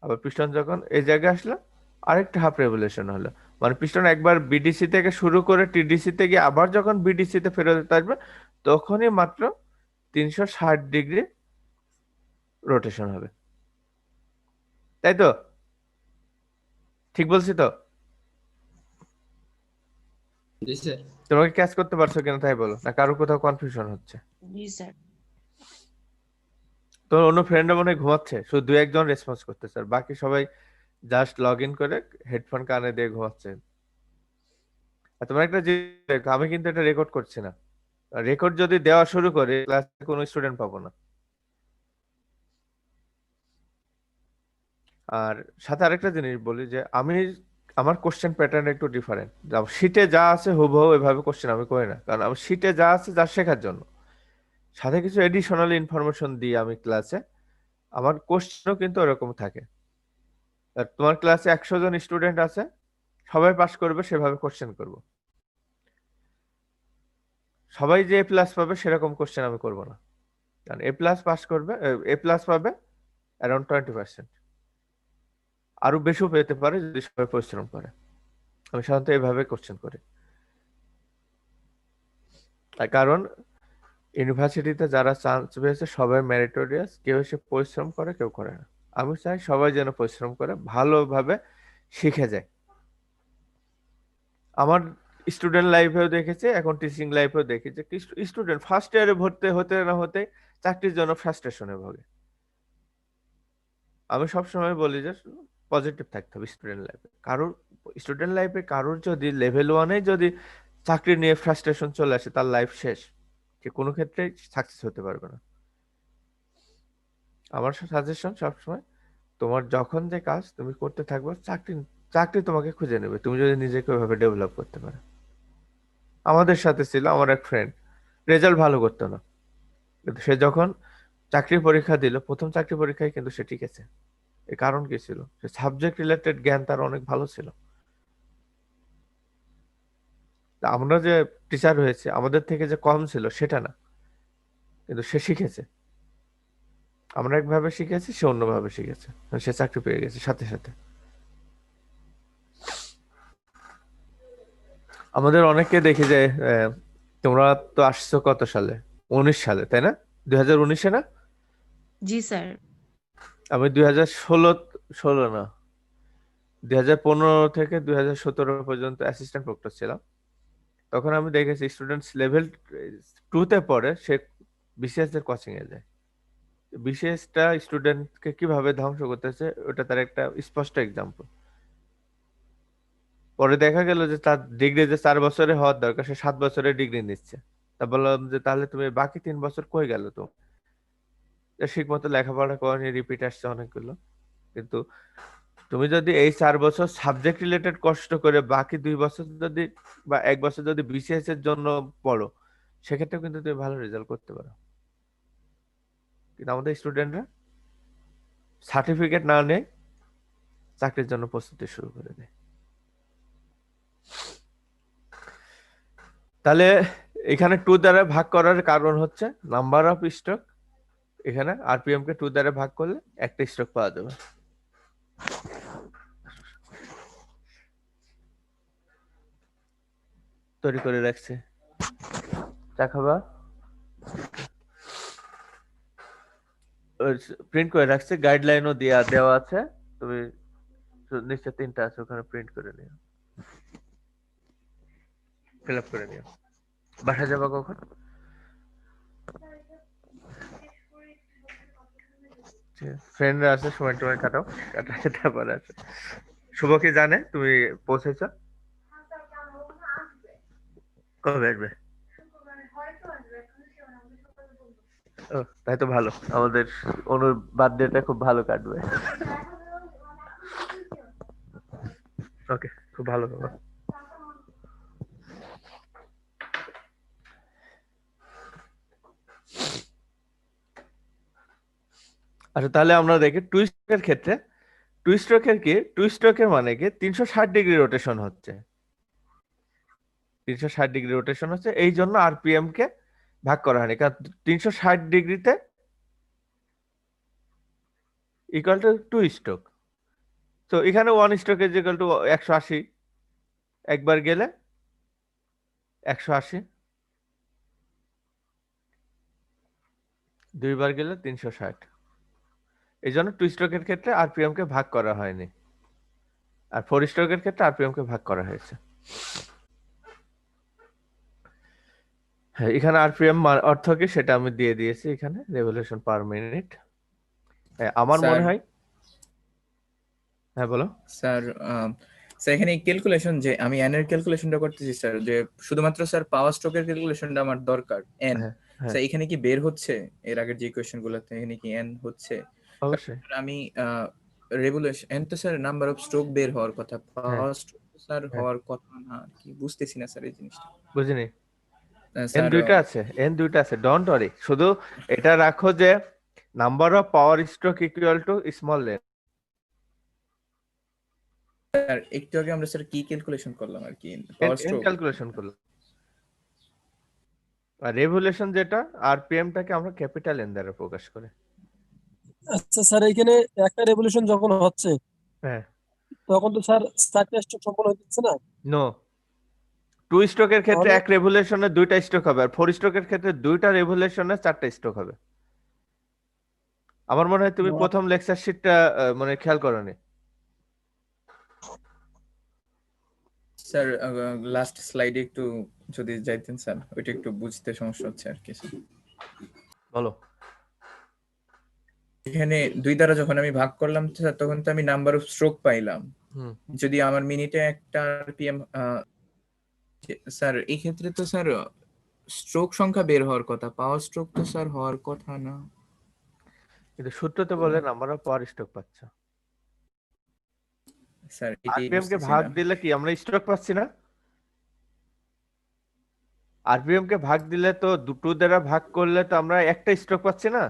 আবার পিস্টন যখন এই জায়গায় আসলো আরেকটা হাফ রেভলিউশন হলো, মানে পিস্টন একবার বিডিসি থেকে শুরু করে টিডিসি তে গিয়ে আবার যখন বিডিসি তে ফেরত আসবে তখনই মাত্র 360 ডিগ্রি রোটেশন হবে, তাই তো? ঠিক বলছি তো? জি স্যার। তোমাকে ক্যাচ করতে পারছো কিনা তাই বলো, না কারো কোথাও কনফিউশন হচ্ছে? জি স্যার। তোমার অন্য ফ্রেন্ডরা মনে হয় ঘুমাচ্ছে, শুধু 2-1 জন রেসপন্স করতেছে আর বাকি সবাই জাস্ট লগ ইন করে হেডফোন কানে দিয়ে ঘুমাচ্ছে। আর তোমার একটা জিনিস দেখো, আমি কিন্তু এটা রেকর্ড করছি না। রেকর্ড যদি দেওয়া শুরু করে ক্লাসে কোনো স্টুডেন্ট পাবো না। আর সাথে আরেকটা জিনিস বলি যে আমার কোশ্চেন প্যাটার্ন একটু ডিফারেন্ট। শিটে যা আছে হুবহু এভাবে কোশ্চেন আমি করি না, কারণ আমি শিটে যা আছে যা শেখার জন্য সাথে কিছু এডিশনাল ইনফরমেশন দিই আমি ক্লাসে। আমার কোশ্চেনও কিন্তু ওরকম থাকে। আর তোমার ক্লাসে 100 জন স্টুডেন্ট আছে, সবাই পাস করবে সেভাবে কোশ্চেন করব। সবাই যে এ প্লাস পাবে সেরকম কোশ্চেন আমি করব না, কারণ এ প্লাস পাস করবে, এ প্লাস পাবে অ্যারাউন্ড 20%, আরো বেশিও পেতে পারে যদি সবাই পরিশ্রম করে। আমি সাধারণত এইভাবে কোশ্চেন করি। তার কারণ ইউনিভার্সিটিতে যারা চান্স পেয়েছে সবাই মেরিটোরিয়াস, কেউ এসে পরিশ্রম করে কেউ করে না। আমি চাই সবাই যেন পরিশ্রম করে ভালোভাবে শিখে যায়। আমার স্টুডেন্ট লাইফেও দেখেছি, এখন টিচিং লাইফেও দেখেছি স্টুডেন্ট ফার্স্ট ইয়ারে ভর্তি হতে না হতে চাকরির জন্য ফ্রাস্ট্রেশনে ভোগে। আমি সবসময় বলি যে পজিটিভ থাকতে হবে স্টুডেন্ট লাইফে। কারোর যদি লেভেল 1-এ যদি চাকরি নিয়ে ফ্রাস্ট্রেশন চলে আসে তার লাইফ শেষ, সে কোনো ক্ষেত্রে সাকসেস হতে পারবে না। আমার সাজেশন সবসময়, তোমার যখন যে কাজ তুমি করতে থাকবে, চাকরি তোমাকে খুঁজে নেবে তুমি যদি নিজেকে ওইভাবে ডেভেলপ করতে পারো। আমাদের সাথে ছিল আমার এক ফ্রেন্ড, রেজাল্ট ভালো করতো না, কিন্তু সে যখন চাকরি পরীক্ষা দিল প্রথম চাকরি পরীক্ষায় কিন্তু সে টিকেছে। এর কারণ কি ছিল? সে সাবজেক্ট রিলেটেড জ্ঞান তার অনেক ভালো ছিল। তা আমরা যে টিচার হয়েছে আমাদের থেকে যে কম ছিল সেটা না, কিন্তু সে শিখেছে, আমরা একভাবে শিখেছি, সে অন্যভাবে শিখেছে, সে চাকরি পেয়ে গেছে সাথে সাথে। আমাদের অনেককে দেখি যে তোমরা তো আসছো কত সালে, 19 সালে তাই না, 2019-এ না? জি স্যার। আমি 2016 না, 2015 থেকে 2017 পর্যন্ত অ্যাসিস্ট্যান্ট প্রক্টর ছিলাম। তখন আমি দেখেছি স্টুডেন্টস লেভেল 2-তে পড়ে সে বিসিএস এর কোচিং এ যায়। বিসিএসটা স্টুডেন্টকে কিভাবে ধ্বংস করতেছে ওটা তার একটা স্পষ্ট এক্সাম্পল। পরে দেখা গেল যে তার ডিগ্রি যে 4 বছরে হওয়ার দরকার সে 7 বছরে ডিগ্রি নিচ্ছে। তা বললাম যে তাহলে তুমি বাকি 3 বছর কই গেল তো? ঠিক মতো লেখাপড়া করেনি, রিপিট আসছে অনেকগুলো। কিন্তু তুমি যদি এই 4 বছর সাবজেক্ট রিলেটেড কষ্ট করে বাকি 2 বছর যদি বা 1 বছর যদি বিসিএস এর জন্য পড়ো, সেক্ষেত্রে কিন্তু তুমি ভালো রেজাল্ট করতে পারো। কিন্তু আমাদের স্টুডেন্টরা সার্টিফিকেট না নিয়ে চাকরির জন্য প্রস্তুতি শুরু করে দেয়। তাহলে এখানে 2 দ্বারা ভাগ করার কারণ হচ্ছে নাম্বার অফ স্ট্রোক। এখানে আরপিএম কে 2 দ্বারা ভাগ করলে একটা স্ট্রোক পাওয়া যাবে। তৈরি করে রাখছে, চা খাবা? প্রিন্ট করে রাখছে, গাইডলাইনও দেওয়া আছে, তুমি নিচে 3টা আছে ওখানে প্রিন্ট করে নিও, ফিল আপ করে নিও। বাসা যাবা কখন? ফ্রেন্ডরা আছে, সময় টময় কাটাও, কাটাতে তারপরে আছে। শুভ কি জানে তুমি পৌঁছেছ? কবে আসবে? ও তাই তো ভালো, আমাদের অনুর বার্থডেটা খুব ভালো কাটবে। ওকে, খুব ভালো হবে। আচ্ছা তাহলে আমরা দেখি টু স্ট্রোকের ক্ষেত্রে, টু স্ট্রোকের মানে কি 360 ডিগ্রি রোটেশন হচ্ছে, 360 ডিগ্রি রোটেশন হচ্ছে, এই জন্য আরপিএম কে ভাগ করা হয়নি, কারণ 360 ডিগ্রিতে ইকুয়াল টু 2 স্ট্রোক। তো এখানে 1 স্ট্রোক ইজ ইকুয়াল টু 180, একবার গেলে 180, দুইবার গেলে 360। এই জন্য 2 স্ট্রোকের ক্ষেত্রে আরপিএম কে ভাগ করা হয়নি, আর 4 স্ট্রোকের ক্ষেত্রে আরপিএম কে ভাগ করা হয়েছে। হ্যাঁ, এখানে আরপিএম অর্থ কি সেটা আমি দিয়ে দিয়েছি এখানে, রেভলিউশন পার মিনিট। আমার স্যার মনে হয়, হ্যাঁ বলো। স্যার স্যার এখানে ক্যালকুলেশন যে আমি এন এর ক্যালকুলেশনটা করতেছি স্যার, যে শুধুমাত্র স্যার পাওয়ার স্ট্রোকের ক্যালকুলেশনটা আমার দরকার এন। হ্যাঁ হ্যাঁ স্যার এখানে কি বের হচ্ছে এর আগের যে ইকুয়েশন গুলোতে এখানে কি এন হচ্ছে? অবশ্যই। কারণ আমি রেভলিউশন এন তো স্যার নাম্বার অফ স্ট্রোক বের হওয়ার কথা, হ্যাঁ পাওয়ার স্ট্রোক স্যার হ্যাঁ, হওয়ার কথা না, কি বুঝতেছি না স্যার এই জিনিসটা। বুঝিনি। এন স্যার দুইটা আছে, এন দুইটা আছে, ডোন্ট ওয়ারি, শুধু এটা রাখো যে number of power stroke equal to small lane. Sir একটু আগে আমরা স্যার কি ক্যালকুলেশন করলাম আর কি, পাওয়ার এন স্ট্রোক ক্যালকুলেশন করলাম, আর রেভলিউশন যেটা আরপিএম টাকে আমরা ক্যাপিটাল এন দ্বারা প্রকাশ করে। আচ্ছা স্যার, এখানে একটা রেভলিউশন যখন হচ্ছে হ্যাঁ, তখন তো স্যার 4টা স্ট্রোক সম্পন্ন হচ্ছে না? নো, 2 স্ট্রোকের ক্ষেত্রে তাহলে এক রেভলিউশনে 2টা স্ট্রোক হবে, আর 4 স্ট্রোকের ক্ষেত্রে 2টা রেভলিউশনে 4টা স্ট্রোক হবে। আমার মনে হয় তুমি প্রথম লেকচার শিটটা মানে খেয়াল করোনি। স্যার লাস্ট স্লাইডে একটু যদি যাইতেন স্যার, ওইটা একটু বুঝতে সমস্যা হচ্ছে আর কি স্যার। বলো। এখানে 2 দ্বারা যখন আমি ভাগ করলাম স্যার, তখন তো আমি নাম্বার অফ স্ট্রোক পাইলাম। হুম, যদি আমার মিনিটে একটা আরপিএম, স্যার এই ক্ষেত্রে তো স্যার স্ট্রোক সংখ্যা বের হওয়ার কথা, পাওয়ার স্ট্রোক তো স্যার হওয়ার কথা না। কিন্তু সূত্রতে বলে নাম্বার অফ পাওয়ার স্ট্রোক পাচ্ছ। স্যার এটাই আরপিএম কে বুঝতেছি ভাগ না। দিলে কি আমরা স্ট্রোক পাচ্ছি না? আরপিএম কে ভাগ দিলে তো 2 দ্বারা ভাগ করলে তো আমরা একটা স্ট্রোক পাচ্ছি না।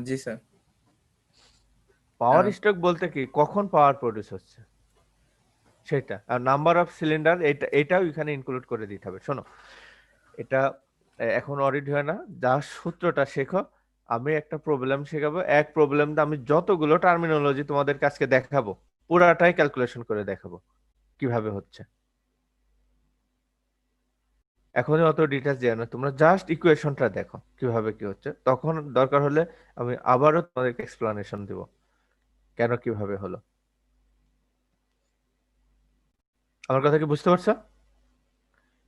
জি স্যার। পাওয়ার স্ট্রোক বলতে কি কখন পাওয়ার প্রডিউস হচ্ছে সেটা, আর নাম্বার অফ সিলিন্ডার এটাও এখানে ইনক্লুড করে দিতে হবে। শোনো, এটা এখন অডিট হয় না, যা সূত্রটা শেখো। আমি একটা প্রবলেম শেখাবো, এক প্রবলেম আমি যতগুলো টার্মিনোলজি তোমাদের কাছে দেখাবো পুরাটাই ক্যালকুলেশন করে দেখাবো কিভাবে হচ্ছে। এখনই অত ডিটেলস দিয়ে না, তোমরা জাস্ট ইকুয়েশনটা দেখো কিভাবে কি হচ্ছে, তখন দরকার হলে আমি আবারও তোমাদেরকে এক্সপ্লানেশন দিব কেন কিভাবে হলো। আমার কথা কি বুঝতে পারছো?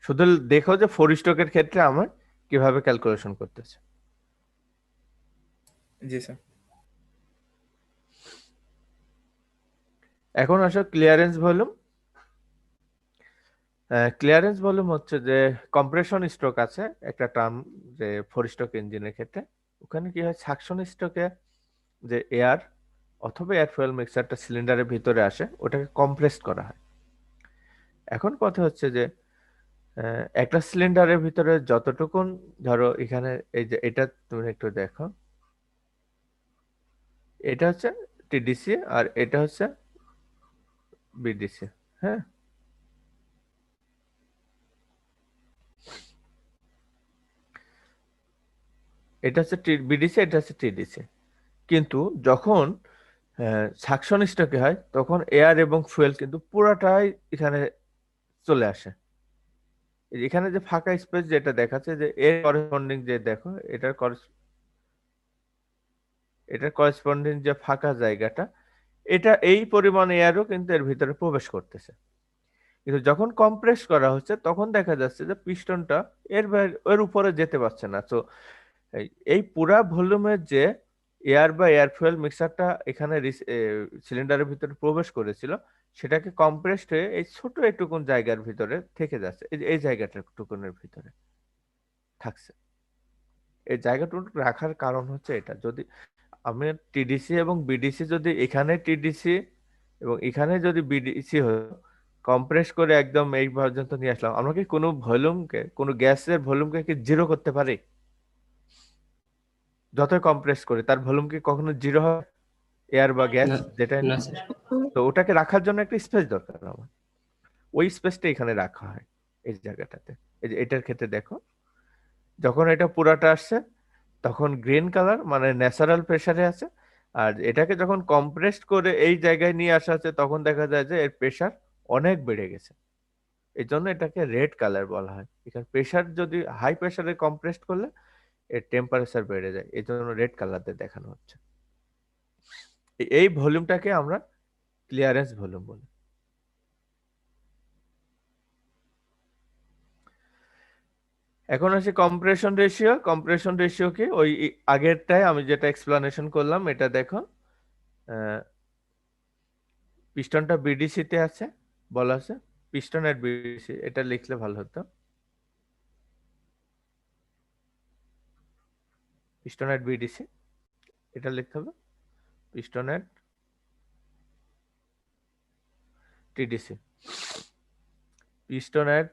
শুধু দেখো যে ফোর স্ট্রোকের ক্ষেত্রে আমার কিভাবে ক্যালকুলেশন করতেছে। জি স্যার। এখন আসো ক্লিয়ারেন্স ভলিউম। ক্লিয়ারেন্স ভলিউম হচ্ছে যে কম্প্রেশন স্ট্রোক আছে একটা টার্ম, যে ফোর স্ট্রোক ইঞ্জিনের ক্ষেত্রে ওখানে কি হয়, সাকশন স্ট্রোকে যে এয়ার অথবা এয়ার ফুয়েল মিক্সারটা সিলিন্ডারের ভিতরে আসে ওটাকে কম্প্রেস করা হয়। এখন কথা হচ্ছে যে একটা সিলিন্ডারের ভিতরে যতটুকুন, ধরো এখানে এই যে এটা তুমি একটু দেখো, এটা হচ্ছে টিডিসি আর এটা হচ্ছে বিডিসি। হ্যাঁ, এটা হচ্ছে বিডিসি, এটা হচ্ছে টিডিসি। কিন্তু যখন সাকশন স্ট্রোকে হয় তখন এয়ার এবং ফুয়েল কিন্তু পুরাটাই এখানে চলে আসে। এখানে যে ফাঁকা স্পেস যেটা দেখাচ্ছে যে এর করেসপন্ডিং যে দেখো এটার করেসপন্ডিং যে ফাঁকা জায়গাটা, এটা এই পরিমাণ এয়ারও কিন্তু এর ভিতরে প্রবেশ করতেছে। কিন্তু যখন কম্প্রেস করা হচ্ছে তখন দেখা যাচ্ছে যে পিস্টনটা এর উপরে যেতে পারছে না। তো এই পুরা ভলিউমের যে এয়ার বা এয়ার ফুয়েল মিক্সারটা এখানে সিলিন্ডারের ভিতরে প্রবেশ করেছিল সেটাকে কম্প্রেসড হয়ে এই ছোট একটুকুন জায়গার ভিতরে থেকে যাচ্ছে, এই জায়গাটুকুনের ভিতরে থাকছে। এই জায়গাটুকু রাখার কারণ হচ্ছে এটা, যদি আমি টিডিসি এবং বিডিসি যদি এখানে টিডিসি এবং এখানে যদি বিডিসি হতো, কম্প্রেস করে একদম এই পর্যন্ত নিয়ে আসলাম, আমরা কি কোনো ভলিউমকে, কোনো গ্যাসের ভলিউমকে কি জিরো করতে পারি? যতই কম্প্রেস করি তার ভলিউম কি কখনো জিরো হয়? এয়ার বা গ্যাস যেটা, তো ওটাকে রাখার জন্য একটা স্পেস দরকার আমার, ওই স্পেসটা এখানে রাখা হয় এই জায়গাটাতে। এই যে এটার ক্ষেত্রে দেখো, যখন এটা পুরাটা আসছে তখন গ্রিন কালার মানে ন্যাচারাল প্রেসারে আছে, আর এটাকে যখন কম্প্রেসড করে এই জায়গায় নিয়ে আসা হচ্ছে তখন দেখা যায় যে এর প্রেসার অনেক বেড়ে গেছে, এই জন্য এটাকে রেড কালার বলা হয়। এখানে প্রেসার যদি হাই প্রেসারে কম্প্রেসড করলে এর টেম্পারেচার বেড়ে যায়, এই জন্য রেড কালার দিয়ে দেখানো হচ্ছে। এই ভলিউমটাকে আমরা ক্লিয়ারেন্স ভলিউম বলি। এখন আসি কম্প্রেশন রেশিও। কম্প্রেশন রেশিও কি, ওই আগেরটায় আমি যেটা এক্সপ্লানেশন করলাম এটা দেখো, পিস্টনটা বিডিসি তে আছে, বলা আছে পিস্টন এট বিডিসি, এটা লিখলে ভালো হতো, পিস্টন এট বিডিসি এটা লিখতে হবে, piston at TDC, piston at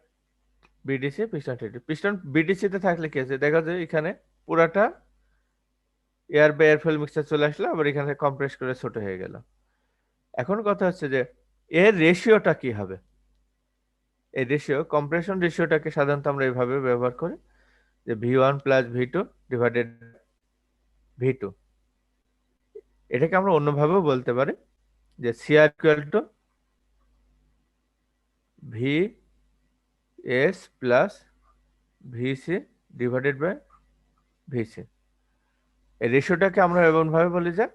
BDC, piston TDC. Piston BDC তে থাকলে কি আছে, দেখা যায় এখানে পুরাটা এয়ার বা এয়ার ফুয়েল মিক্সচার চলে আসলো, আবার এখানে কম্প্রেস করে ছোট হয়ে গেল। এখন কথা হচ্ছে যে এর রেশিওটা কি হবে। এই রেশিও, কম্প্রেশন রেশিওটাকে সাধারণত আমরা এইভাবে ব্যবহার করি যে V1 plus V2 divided V2। এটাকে আমরা অন্যভাবেও বলতে পারি যে CR equal to VS plus VC divided by VC। এই রেশিওটাকে আমরা এমন ভাবে বলি যে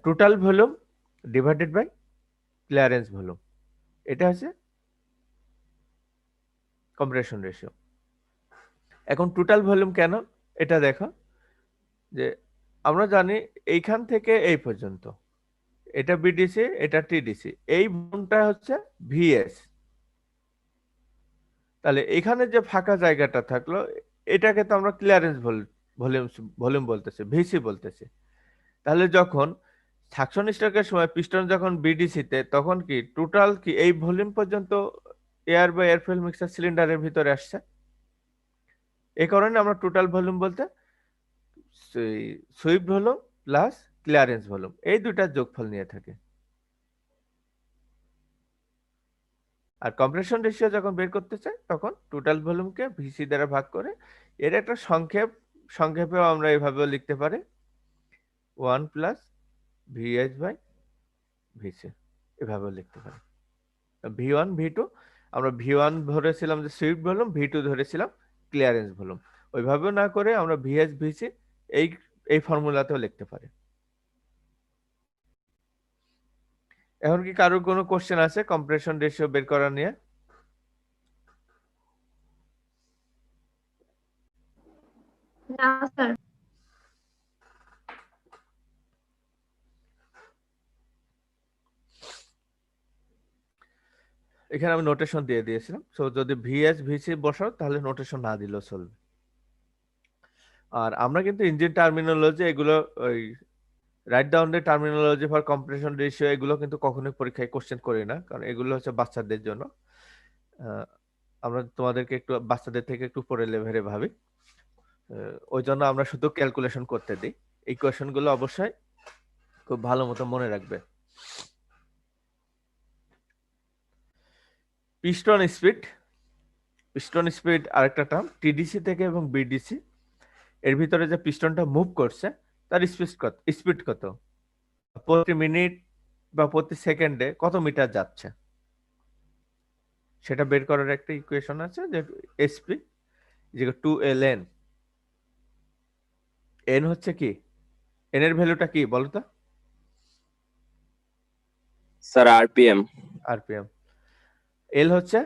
total volume divided by clearance volume, এটা হচ্ছে কম্প্রেশন রেশিও। এখন টোটাল ভলিউম কেন এটা দেখো, যে আমরা জানি এইখান থেকে এই পর্যন্ত এটা বিডিসি এটা টিডিসি, এই ভলিউমটা হচ্ছে ভিএস। তাহলে এখানে যে ফাঁকা জায়গাটা থাকলো এটাকে তো আমরা ক্লিয়ারেন্স ভলিউম ভলিউম বলতেছি, ভিসি বলতেছি। তাহলে যখন সাকশন স্ট্রোকের সময় পিস্টন যখন বিডিসিতে, তখন কি টোটাল কি এই ভলিউম পর্যন্ত এয়ার বা এয়ার ফুয়েল মিক্সার সিলিন্ডারের ভিতরে আসছে। এই কারণে আমরা টোটাল ভলিউম বলতে Swift volume plus clearance volume এই দুটার যোগফল নিয়ে থাকে। আর কম্প্রেশন রেশিও যখন বের করতে চাই তখন টোটাল ভলিউমকে ভিসি দ্বারা ভাগ করে এর একটা সংক্ষেপেও আমরা এভাবেও লিখতে পারি 1 প্লাস ভিএইচ বাই ভিসি, এভাবেও লিখতে পারি। V1 V2 আমরা V1 ধরেছিলাম যে সুইফট ভলিউম, V2 ধরেছিলাম ক্লিয়ারেন্স ভলিউম। ওইভাবেও না করে আমরা ভিএইচ ভিসি এই ফর্মুলাতেও লিখতে পারি। এখন কি কারোর কোনো কোশ্চেন আছে কম্প্রেশন রেশিও বের করা নিয়ে? না স্যার। এখানে আমি নোটেশন দিয়ে দিয়েছিলাম, সো যদি ভিএস ভিসি বসাও তাহলে নোটেশন না দিলেও চলবে। আর আমরা কিন্তু ইঞ্জিন টার্মিনোলজি এগুলো ওই write down the terminology for compression ratio এগুলো কিন্তু কখনোই পরীক্ষায় কোশ্চেন করি না, কারণ এগুলো হচ্ছে বাচ্চাদের জন্য। আমরা তোমাদেরকে একটু বাচ্চাদের থেকে একটু উপরে লেভেলে ভাবি, ওই জন্য আমরা শুধু ক্যালকুলেশন করতে দিই। এই কোয়েশনগুলো অবশ্যই খুব ভালো মতো মনে রাখবে। পিস্টন স্পিড আরেকটা টার্ম, টিডিসি থেকে এবং বিডিসি এর ভিতরে যে পিস্টনটা মুভ করছে তার স্পিড কত, প্রতি মিনিট বা প্রতি সেকেন্ডে কত মিটার যাচ্ছে, সেটা বের করার একটা ইকুয়েশন আছে যে এসপি যে 2ln। এন হচ্ছে কি, এন এর ভ্যালুটা কি বলো তো? Sir RPM. আরপিএম। এল হচ্ছে,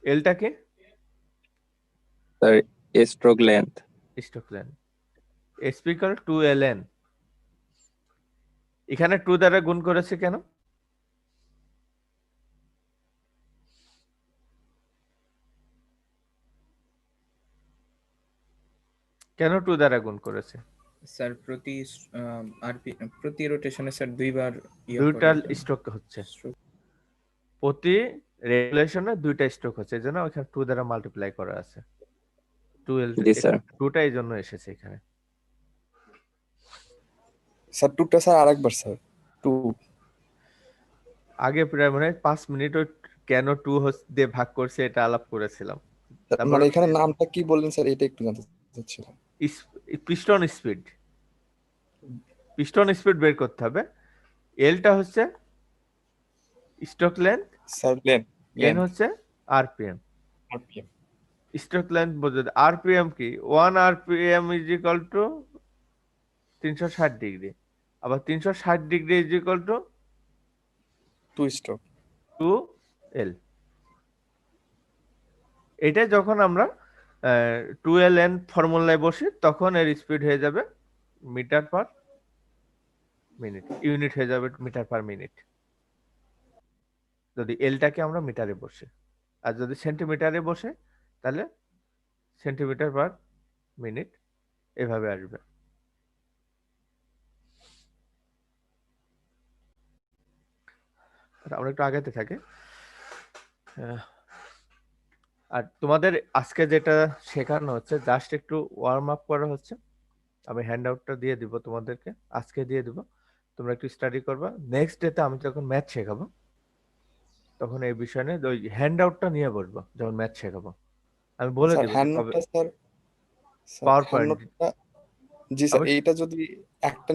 এলটা কি? Sir stroke length. Stroke length. SP equal 2ln। এখানে 2 দ্বারা গুণ করেছে কেন? কেন 2 দ্বারা গুণ করেছে? স্যার প্রতি রোটেশনে স্যার দুইবার দুইটা স্ট্রোক হচ্ছে, প্রতি রেগুলেশনে দুইটা স্ট্রোক হচ্ছে, এজন্য ওখানে 2 দ্বারা মাল্টিপ্লাই করা আছে। 2l, জি স্যার। 2টা এই জন্য এসেছে এখানে। স্যার 2টা স্যার আরেকবার স্যার 2 আগে প্রায় মনে হয় 5 মিনিট ওই কেন 2 দিয়ে ভাগ করছে এটা আলাপ করেছিলাম। মানে এখানে নামটা কি বললেন স্যার, এটা একটু জানতে চাচ্ছিলাম। পিস্টন স্পিড বের করতে হবে। এলটা হচ্ছে স্ট্রোক লেন্থ, স্যার এন হচ্ছে আরপিএম। আরপিএম স্ট্রোক লেন্থ বোঝাতে আরপিএম কি, 1 RPM is equal to 360 degree, আবার 360 degree is equal to 2 stroke 2l। এটা যখন আমরা 2ln ফর্মুলায় বসি তখন এর স্পিড হয়ে যাবে মিটার পার মিনিট, ইউনিট হয়ে যাবে মিটার পার মিনিট, যদি এলটাকে আমরা মিটারে বসে। আর যদি সেন্টিমিটারে বসে তাহলে সেন্টিমিটার পার মিনিট এভাবে আসবে। আমরা একটু আগাতে থাকি। আর তোমাদের আজকে যেটা শেখানো হচ্ছে জাস্ট একটু ওয়ার্ম আপ করা হচ্ছে। আমি হ্যান্ড আউটটা দিয়ে দিব তোমাদেরকে, আজকে দিয়ে দিব, তোমরা একটু স্টাডি করবা। নেক্সট ডেতে আমি যখন ম্যাথ শেখাবো তখন এই বিষয় নিয়ে ওই হ্যান্ড আউটটা নিয়ে বসবো, যখন ম্যাথ শেখাবো আমি বলে দেব হ্যান্ড নোটটা স্যার পাওয়ার হ্যান্ড পয়েন্ট। নোটটা জি স্যার, এইটা যদি একটা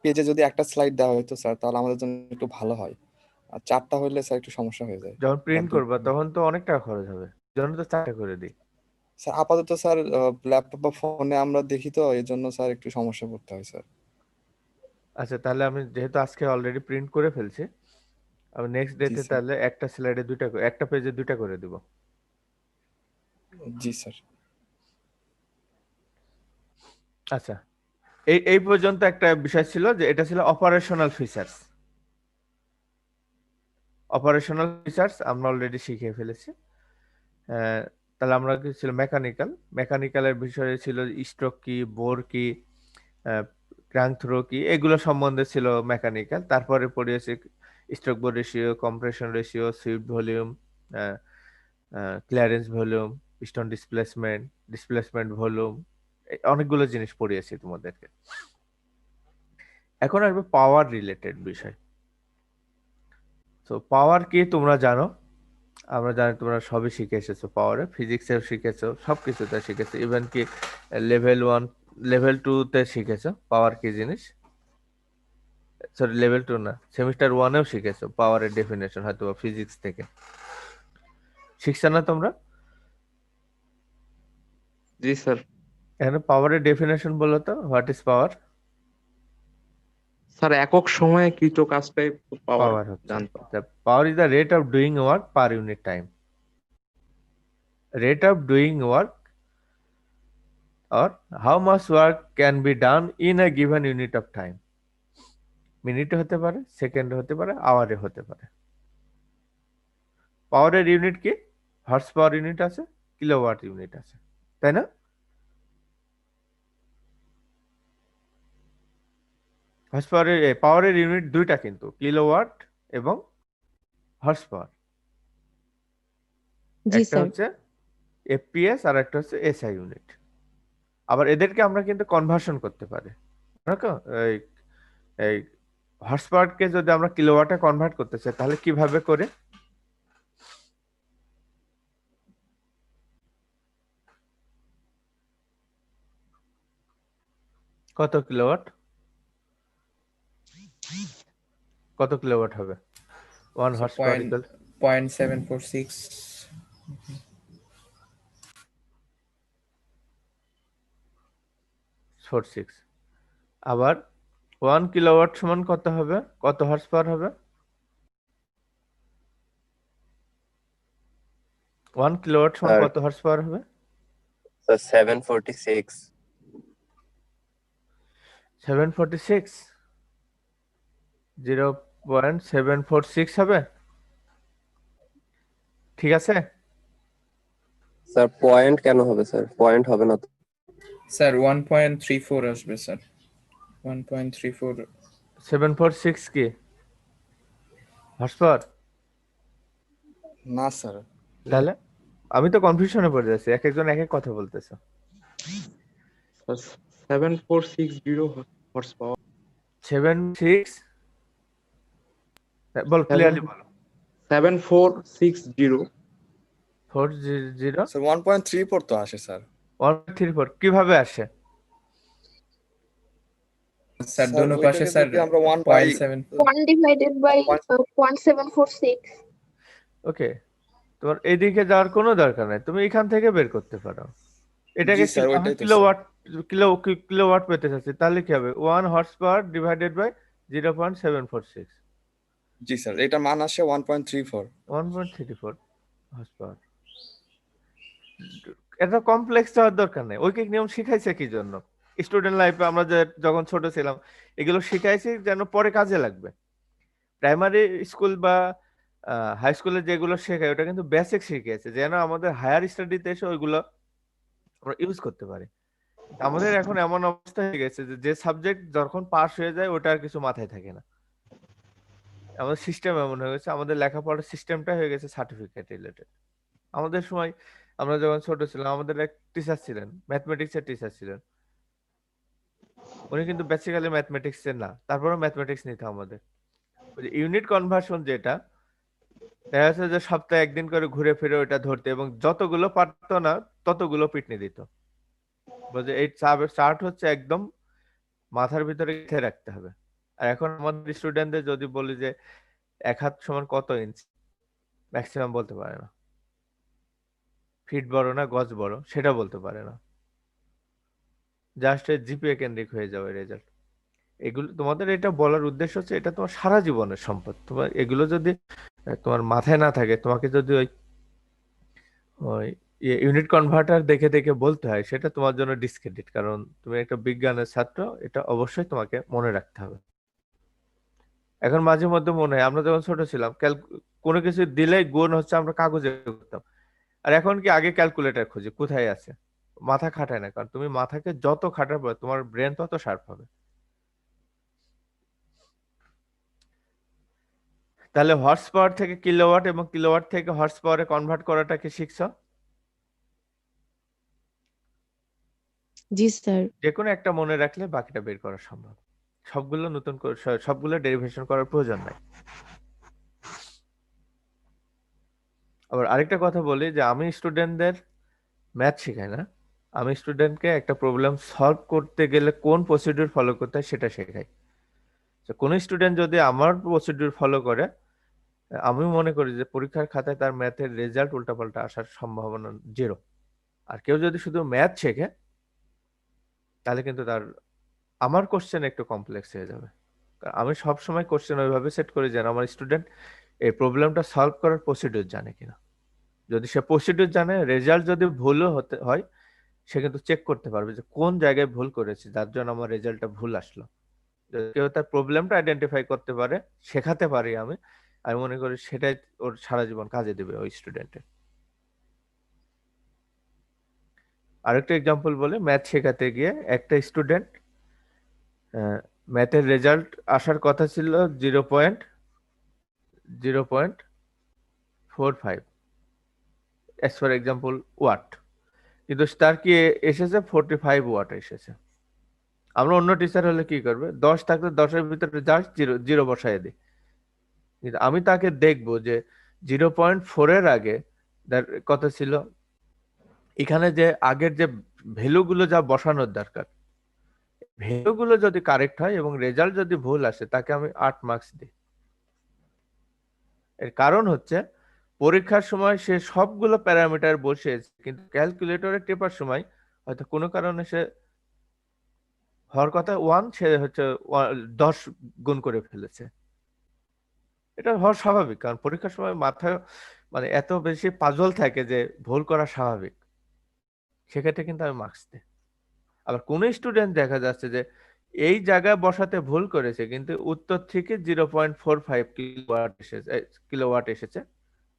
পেজে যদি একটা স্লাইড দেওয়া হতো স্যার তাহলে আমাদের জন্য একটু ভালো হয়। আর 4টা হইলে স্যার একটু সমস্যা হয়ে যায়। যখন প্রিন্ট করবা তখন তো অনেক টাকা খরচ হবে, জন্য তো 4টা করে দিই। স্যার আপাতত স্যার ল্যাপটপ বা ফোনে আমরা দেখি তো এই জন্য স্যার একটু সমস্যা পড়তে হয় স্যার। আচ্ছা তাহলে আমি যেহেতু আজকে অলরেডি প্রিন্ট করে ফেলছি, আমি নেক্সট ডেতে স্যার। তাহলে একটা স্লাইডে একটা পেজে 2টা করে দিব। জি স্যার। আচ্ছা এই পর্যন্ত একটা বিষয় ছিল যে এটা ছিল অপারেশনাল ফিচার্স। আমরা অলরেডি শিখে ফেলেছি। তাহলে আমরা কি ছিল মেকানিক্যালের বিষয়ে ছিল স্ট্রোক কি, বোর কি, ক্র্যাঙ্ক থ্রো কি, এগুলো সম্বন্ধে ছিল মেকানিক্যাল। তারপরে পড়িয়েছি stroke bore ratio, compression ratio, swept volume, clearance volume, piston displacement volume, অনেকগুলো জিনিস পড়িয়েছি তোমাদেরকে। এখন আসবে পাওয়ার রিলেটেড বিষয়। তো পাওয়ার কি তোমরা জানো, আমরা জানি তোমরা সবই শিখে এসেছো, পাওয়ারে ফিজিক্সেও শিখেছো, সবকিছুতে শিখেছো, ইভেন কি লেভেল 1 লেভেল 2 তে শিখেছো পাওয়ার কি জিনিস। সরি লেভেল 2 না, সেমিস্টার 1 এও শিখেছো পাওয়ারের ডেফিনেশন, হয়তো ফিজিক্স থেকে শিখছো না তোমরা? জি স্যার। এখানে পাওয়ারের ডেফিনেশন বলো তো, হোয়াট ইজ পাওয়ার? স্যার একক সময়ে কৃত কাজটাই পাওয়ার পাওয়ার হচ্ছে জানতাম। Power is the rate of doing work per unit time. Rate of doing work or how much work can be done in a given unit of time. মিনিটে হতে পারে, সেকেন্ডে হতে পারে, আওয়ারে হতে পারে। পাওয়ারের ইউনিট কি? হর্স পাওয়ার ইউনিট আছে, কিলোওয়াট ইউনিট আছে, তাই না? হর্স পাওয়ারের পাওয়ারের ইউনিট দুইটা কিন্তু, কিলোওয়াট এবং হর্স পাওয়ার। জি একটা স্যার। হচ্ছে এফপিএস আর একটা হচ্ছে এসআই ইউনিট। আবার এদেরকে আমরা কিন্তু কনভার্সন করতে পারি, এই এই হর্স পাওয়ারকে যদি আমরা কিলোওয়াটে কনভার্ট করতে চাই তাহলে কিভাবে করে? কত কিলোওয়াট? কত কিলোওয়াট হবে? 1 হর্স পাওয়ার ইকুয়াল 0.746 46। আবার 1 কিলোওয়াট সমান কত হবে? কত হর্স পাওয়ার হবে? 1 কিলোওয়াট সমান স্যার কত হর্স পাওয়ার হবে? স্যার 746 746 0.746 হবে, ঠিক আছে? স্যার পয়েন্ট কেন হবে স্যার? পয়েন্ট হবে না তো? স্যার 1.34 আসবে স্যার, 1.34। 746 কি হর্স পাওয়ার? না স্যার। তাহলে আমি তো কনফিউশনে পড়ে যাচ্ছি, এক একজন এক এক কথা বলতেছে। 7460 হর্স পাওয়ার। 76 বল, ক্লিয়ারলি বলো। 7460 40 স্যার 1.34 তো আসে স্যার। 134 কিভাবে আসে? স্যার স্যার দোনো পাশে ওইটাকে স্যার যদি আমরা 1 বাই 0.7। 1 divided by 0.746. ওকে, তোমার এদিকে যাওয়ার কোনো দরকার নাই, তুমি এখান থেকে বের করতে পারো। এটাকে জি স্যার, ওইটাই তো কিলোওয়াট কিলোওয়াট পেতে চাচ্ছি, তাহলে কি হবে? 1 হর্স পাওয়ার ডিভাইডেড বাই 0.746। জি স্যার, এটার মান আসে 1.34। 1.34 হর্স পাওয়ার। এত কমপ্লেক্স হওয়ার দরকার নেই, ঐকিক নিয়ম শিখাইছে কি জন্য? স্টুডেন্ট লাইফে আমরা যখন ছোট ছিলাম এগুলো শিখাইছি যেন পরে কাজে লাগবে। প্রাইমারি স্কুল বা হাই স্কুলে যেগুলো শেখায় ওটা কিন্তু বেসিক শিখিয়েছে, যেন আমাদের হায়ার স্টাডিতে এসে ওইগুলো আমরা ইউজ করতে পারি। আমাদের এখন এমন অবস্থা হয়ে গেছে যে সাবজেক্ট যখন পাস হয়ে যায় ওটা আর কিছু মাথায় থাকে না। আমাদের সিস্টেম এমন হয়ে গেছে, আমাদের লেখাপড়ার সিস্টেমটা হয়ে গেছে সার্টিফিকেট রিলেটেড। আমাদের সময় আমরা যখন ছোট ছিলাম আমাদের এক টিচার ছিলেন, ম্যাথমেটিক্সের টিচার ছিলেন। উনি কিন্তু বেসিক্যালি ম্যাথমেটিক্সের না, তারপরেও ম্যাথমেটিক্স নিতে আমাদের। ইউনিট কনভার্সন যেটা দেখা যাচ্ছে যে সপ্তাহে একদিন করে ঘুরে ফিরে ওইটা ধরতে, এবং যতগুলো পারতো না ততগুলো পিটনি দিত। বলছে এই চার্ট হচ্ছে একদম মাথার ভিতরে গেঁথে রাখতে হবে। আর এখন আমাদের স্টুডেন্টদের যদি বলি যে 1 হাত সমান কত ইঞ্চ, ম্যাক্সিমাম বলতে পারে না। ফিট বড় না গজ বড় সেটা বলতে পারে না, জাস্ট জিপিএ কেন্দ্রিক হয়ে যাবে রেজাল্ট। এগুলো তোমাদের এটা বলার উদ্দেশ্য হচ্ছে এটা তোমার সারা জীবনের সম্পদ। তোমার এগুলো যদি তোমার মাথায় না থাকে, তোমাকে যদি ওই ওই ইউনিট কনভার্টার দেখে দেখে বলতে হয়, সেটা তোমার জন্য ডিসক্রেডিট। কারণ তুমি একটা বিজ্ঞানের ছাত্র, এটা অবশ্যই তোমাকে মনে রাখতে হবে। এখন মাঝে মধ্যে মনে হয় আমরা যখন ছোট ছিলাম কোনো কিছু দিলেই গুণ হচ্ছে আমরা কাগজে করতাম, আর এখন কি আগে ক্যালকুলেটর খুঁজি কোথায় আছে, মাথা খাটায় না। কারণ তুমি মাথাকে যত খাটাবে তোমার ব্রেন তত শার্প হবে। তাহলে হর্স পাওয়ার থেকে কিলোওয়াট এবং কিলোওয়াট থেকে হর্স পাওয়ারে কনভার্ট করাটা কি শিখছো? জি স্যার। যে কোনো একটা মনে রাখলে বাকিটা বের করা সম্ভব। সবগুলো নতুন করে সবগুলো ডেরিভেশন করার প্রয়োজন নাই। আবার আরেকটা কথা বলি যে আমি স্টুডেন্টদের ম্যাথ শেখাই না, আমি স্টুডেন্টকে একটা প্রবলেম সলভ করতে গেলে কোন প্রসিডিউর ফলো করতে হয় সেটা শেখাই। তো কোনো স্টুডেন্ট যদি আমার প্রসিডিউর ফলো করে, আমি মনে করি যে পরীক্ষার খাতায় তার ম্যাথের রেজাল্ট উল্টাপাল্টা আসার সম্ভাবনা জিরো। আর কেউ যদি শুধু ম্যাথ শেখে তাহলে কিন্তু তার আমার কোশ্চেন একটু কমপ্লেক্স হয়ে যাবে। কারণ আমি সবসময় কোশ্চেন ওইভাবে সেট করি যেন আমার স্টুডেন্ট এই প্রবলেমটা সলভ করার প্রসিডিউর জানে কিনা। যদি সে প্রসিডিউর জানে, রেজাল্ট যদি ভুলও হতে হয়, সে কিন্তু চেক করতে পারবে যে কোন জায়গায় ভুল করেছে যার জন্য আমার রেজাল্টটা ভুল আসলো। যদি কেউ তার প্রবলেমটা আইডেন্টিফাই করতে পারে, শেখাতে পারি আমি মনে করি সেটাই ওর সারা জীবন কাজে দেবে ওই স্টুডেন্টের। আরেকটা এক্সাম্পল বলে, ম্যাথ শেখাতে গিয়ে একটা স্টুডেন্ট ম্যাথের রেজাল্ট আসার কথা ছিল 0.0.45 অ্যাজ ফর এক্সাম্পল ওয়াট, কিন্তু তার কি এসেছে 45 ওয়াট এসেছে। আমরা অন্য টিচার হলে কি করবে, 10 থাকলে 10-এর ভিতরে জাস্ট জিরো বসায় দিই। কিন্তু আমি তাকে দেখবো যে 0.4 এর আগে তার কত ছিল, এখানে যে আগের যে ভ্যালুগুলো যা বসানোর দরকার, ভ্যালুগুলো যদি কারেক্ট হয় এবং রেজাল্ট যদি ভুল আসে তাকে আমি 8 মার্কস দিই। এর কারণ হচ্ছে পরীক্ষার সময় সে সবগুলো প্যারামিটার বসিয়েছে, কিন্তু ক্যালকুলেটরে টেপার সময় হয়তো কোনো কারণে সে হওয়ার কথা 1, সে হচ্ছে 10 গুণ করে ফেলেছে। এটা হওয়া স্বাভাবিক, কারণ পরীক্ষার সময় মাথায় মানে এত বেশি পাজল থাকে যে ভুল করা স্বাভাবিক। সেক্ষেত্রে কিন্তু আমি মার্কস দিই। আবার কোন স্টুডেন্ট দেখা যাচ্ছে যে এই জায়গায় বসাতে ভুল করেছে, কিন্তু উত্তর থেকে 0.45 কিলোওয়াট এসেছে,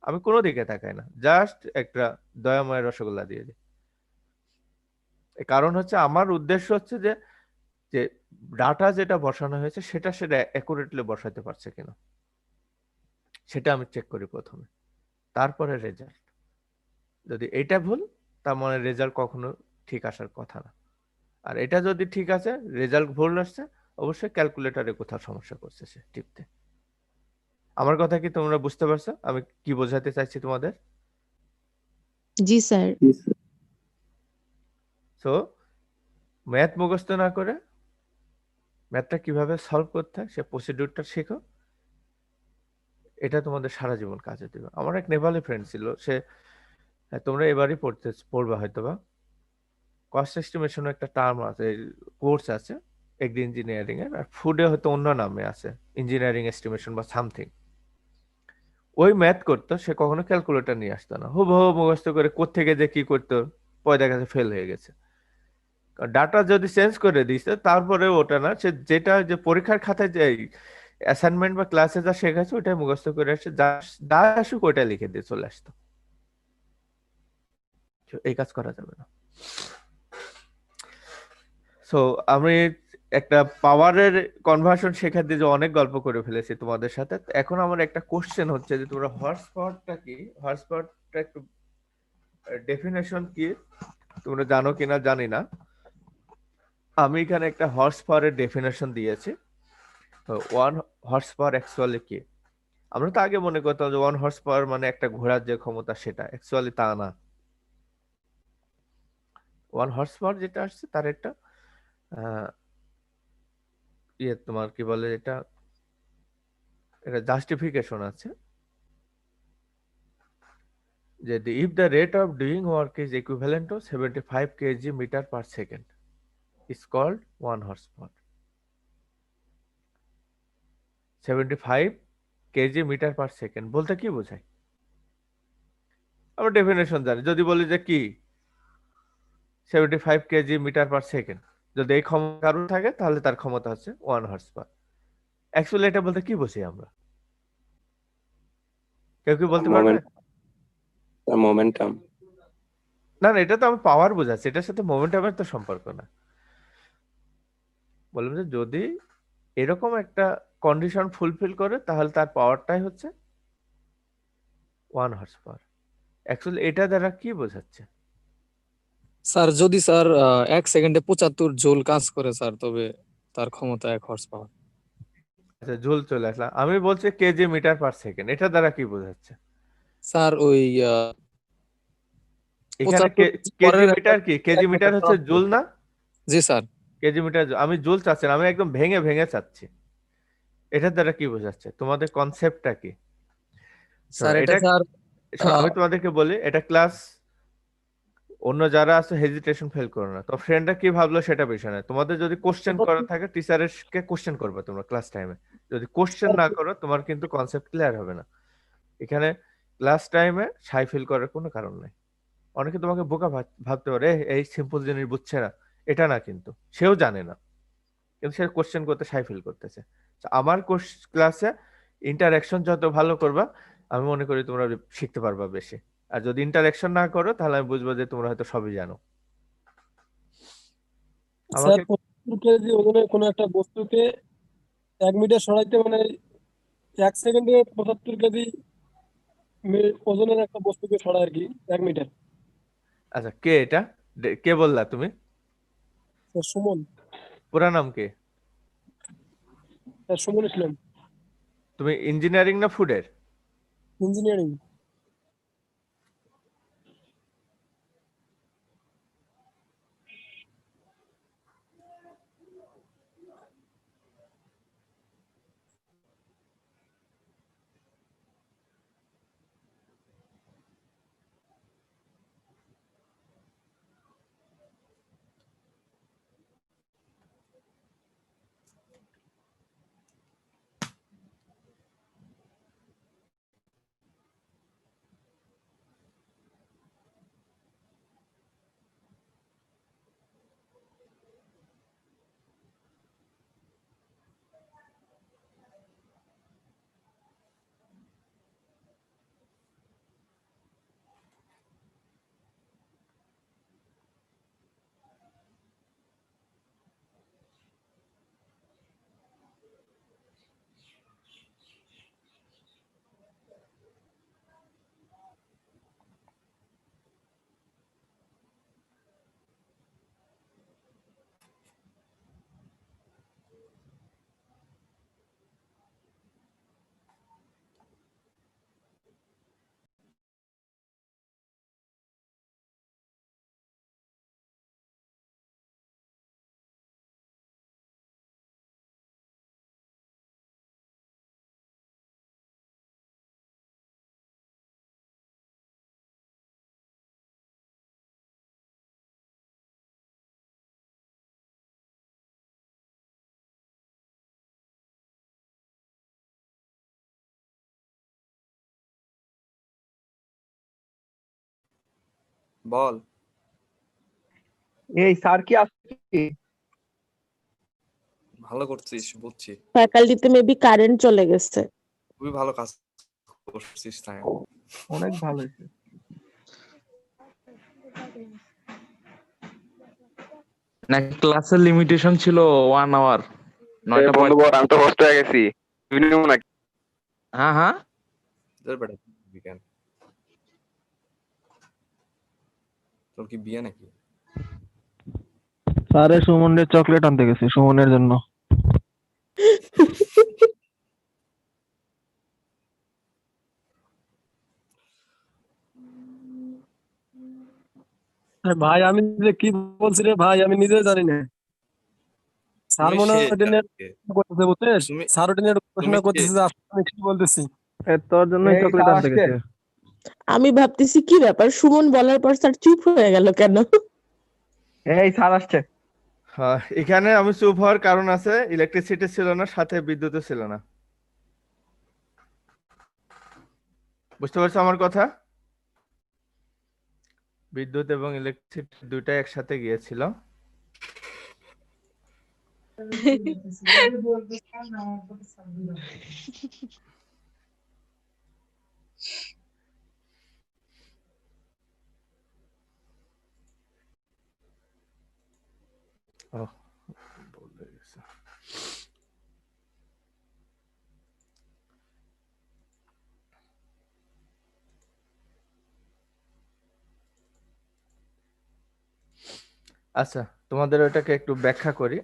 আমি কোনো দিকে তাকাই না, জাস্ট একটা দয়াময় রসগোল্লা দিয়ে দিই। কারণ হচ্ছে আমার উদ্দেশ্য হচ্ছে যে যে ডাটা যেটা বসানো হয়েছে সেটা অ্যাকুরেটলি বসাতে পারছে কিনা, সেটা আমি চেক করি প্রথমে, তারপরে রেজাল্ট। যদি এটা ভুল, তার মানে রেজাল্ট কখনো ঠিক আসার কথা না। আর এটা যদি ঠিক আছে, রেজাল্ট ভুল আসছে, অবশ্যই ক্যালকুলেটরে কোথাও সমস্যা করছে সে টিপতে। আমার কথা কি তোমরা বুঝতে পারছো আমি কি বোঝাতে চাইছি তোমাদের? জি স্যার। সো ম্যাথ মুখস্থ না করে ম্যাথটা কিভাবে সলভ করতে হয় সে প্রসিডিউরটা শেখো, এটা তোমাদের সারা জীবন কাজে দেবে। আমার এক নেপালি ফ্রেন্ড ছিল, সে তোমরা এবারই পড়বা হয়তো বা, কস্ট এস্টিমেশন একটা টার্ম আছে, কোর্স আছে এগ্রি ইঞ্জিনিয়ারিং এর, আর ফুডে হয়তো অন্য নামে আছে ইঞ্জিনিয়ারিং এস্টিমেশন বা সামথিং। ওই ম্যাথ করতো, সে কখনো ক্যালকুলেটর নিয়ে আসতো না, হুবহু মুখস্থ করে কোত্থেকে যে কি করতো পয়দা কাছে ফেল হয়ে গেছে। ডাটা যদি চেঞ্জ করে দিছে তারপরে ওটা না, সে যেটা যে পরীক্ষার খাতায় যে অ্যাসাইনমেন্ট বা ক্লাসে যা শেখাচ্ছে ওইটাই মুখস্থ করে আসছে, যা আসুক ওইটা লিখে দিয়ে চলে আসতো। এই কাজ করা যাবে না। সো আমি একটা পাওয়ারের কনভার্সন শেখাতে যে অনেক গল্প করে ফেলেছি তোমাদের সাথে। এখন আমার একটা কোশ্চেন হচ্ছে যে তোমরা হর্স পাওয়ারটা কি, হর্স পাওয়ারটা একটু ডেফিনেশন কি তোমরা জানো কিনা জানি না। আমি এখানে একটা হর্স পাওয়ারের ডেফিনেশন দিয়েছি। ওয়ান হর্স পাওয়ার অ্যাকচুয়ালি কি, আমরা তো আগে মনে করতাম যে 1 হর্স পাওয়ার মানে একটা ঘোড়ার যে ক্ষমতা, সেটা অ্যাকচুয়ালি তা না। 1 হর্স পাওয়ার যেটা আসছে তার একটা তোমার কি বলে এটা জাস্টিফিকেশন আছে, যে if the rate of doing work is equivalent to 75 kg meter per second is called 1 horsepower. 75 kg meter per second বলতে কি বোঝায়? আমরা ডেফিনেশন জানি, যদি বলি যে কি 75 kg মিটার পার সেকেন্ড, যদি এই ক্ষমতা কারণ থাকে তাহলে তার ক্ষমতা হচ্ছে 1 হর্স পাওয়ার। অ্যাকচুয়ালি এটা বলতে কি বুঝি আমরা, কেউ কি বলতে পারবে? মোমেন্টাম। না না, এটা তো আমি পাওয়ার বোঝাচ্ছি, এটার সাথে মোমেন্টামের তো সম্পর্ক না। বললাম যে যদি এরকম একটা কন্ডিশন ফুলফিল করে তাহলে তার পাওয়ারটাই হচ্ছে 1 হর্স পাওয়ার। অ্যাকচুয়ালি এটা দ্বারা কি বোঝাচ্ছে? স্যার যদি স্যার 1 সেকেন্ডে 75 জুল কাজ করে স্যার, তবে তার ক্ষমতা 1 হর্স পাওয়ার। আচ্ছা জুল চলে আসলাম, আমি বলছি কেজি মিটার পার সেকেন্ড, এটা দ্বারা কি বোঝাচ্ছে? স্যার ওই এখানে 75 কেজি পরের মিটার কি? কেজি মিটার হচ্ছে জুল না? জি স্যার। কেজি মিটার আমি জুল চাচ্ছি না, আমি একদম ভেঙে ভেঙে চাচ্ছি। এটার দ্বারা কি বোঝাচ্ছে? তোমাদের কনসেপ্টটা কি? শোনো, স্যার এটা এটা স্যার শোনো, আমি তোমাদেরকে বলি, এটা ক্লাস, অন্য যারা আছে হেজিটেশন ফেল করো না। তো ফ্রেন্ডরা কি ভাবলো সেটা বিষয় না। তোমাদের যদি কোশ্চেন করা থাকে টিচারকে কোশ্চেন করবে তোমরা ক্লাস টাইমে। যদি কোশ্চেন না করো তোমার কিন্তু কনসেপ্ট ক্লিয়ার হবে না। এখানে ক্লাস টাইমে সাই ফিল করার কোনো কারণ নাই। অনেকে তোমাকে বোকা ভাবতে পারে, এই সিম্পল জিনিস বুঝছে না, এটা না, কিন্তু সেও জানে না, কিন্তু সে কোশ্চেন করতে সাই ফিল করতেছে। তো আমার ক্লাসে ইন্টারাকশন যত ভালো করবা আমি মনে করি তোমরা শিখতে পারবা বেশি। আর যদি ইন্টারাকশন না করো তাহলে আমি বুঝবো যে তোমরা হয়তো সবই জানো। স্যার আমাকে 75 কেজি ওজনের কোনো একটা বস্তুকে 1 মিটার সরাইতে মানে 1 সেকেন্ডে 75 কেজি ওজনের একটা বস্তুকে সরায় আর কি 1 মিটার। আচ্ছা, কে এটা? কে বললা তুমি? স্যার সুমন। পুরা নাম কি? স্যার সুমন ইসলাম। তুমি ইঞ্জিনিয়ারিং না ফুডের? ইঞ্জিনিয়ারিং। বল। এই স্যার কি আসছে? ভালো করছিস, বুঝছি। ফ্যাকাল্টিতে মেবি কারেন্ট চলে গেছে। খুবই ভালো কাজ করছিস তাই। অনেক ভালো হয়েছে। না ক্লাসের লিমিটেশন ছিল 1 আওয়ার। 9টা বন্ধু বল, আমি তো হোস্ট হয়ে গেছি। তুই নিব নাকি? হ্যাঁ হ্যাঁ বিজ্ঞান তোর কি বিয়ে নাকি? স্যারে সুমনের চকলেট আনতে গেছে সুমনের জন্য। ভাই আমি যে কি বলছি রে ভাই আমি নিজে জানি না। স্যার তুমি মনে হয় সে ওটা নিয়ে আজকে। করতেছে বুঝছিস? তুমি স্যার ওটা নিয়ে তুমি প্রশ্ন সে করতেছে যে আসলে আমি কি বলতেছি। তোর জন্যই এই চকলেট স্যার আনতে আসছে। গেছে। আমি ভাবতেছি কি ব্যাপার, সুমন বলার পর স্যার চুপ হয়ে গেল কেন? এই স্যার আসছে। হ্যাঁ, এখানে আমি চুপ হওয়ার কারণ আছে, ইলেকট্রিসিটি ছিল না, সাথে বিদ্যুৎও ছিল না। বুঝতে পারছো আমার কথা? বিদ্যুৎ এবং ইলেকট্রিসিটি দুইটাই একসাথে গিয়েছিল। ওহ, বলে গেছে। আচ্ছা, তোমাদের ওটাকে একটু ব্যাখ্যা করি।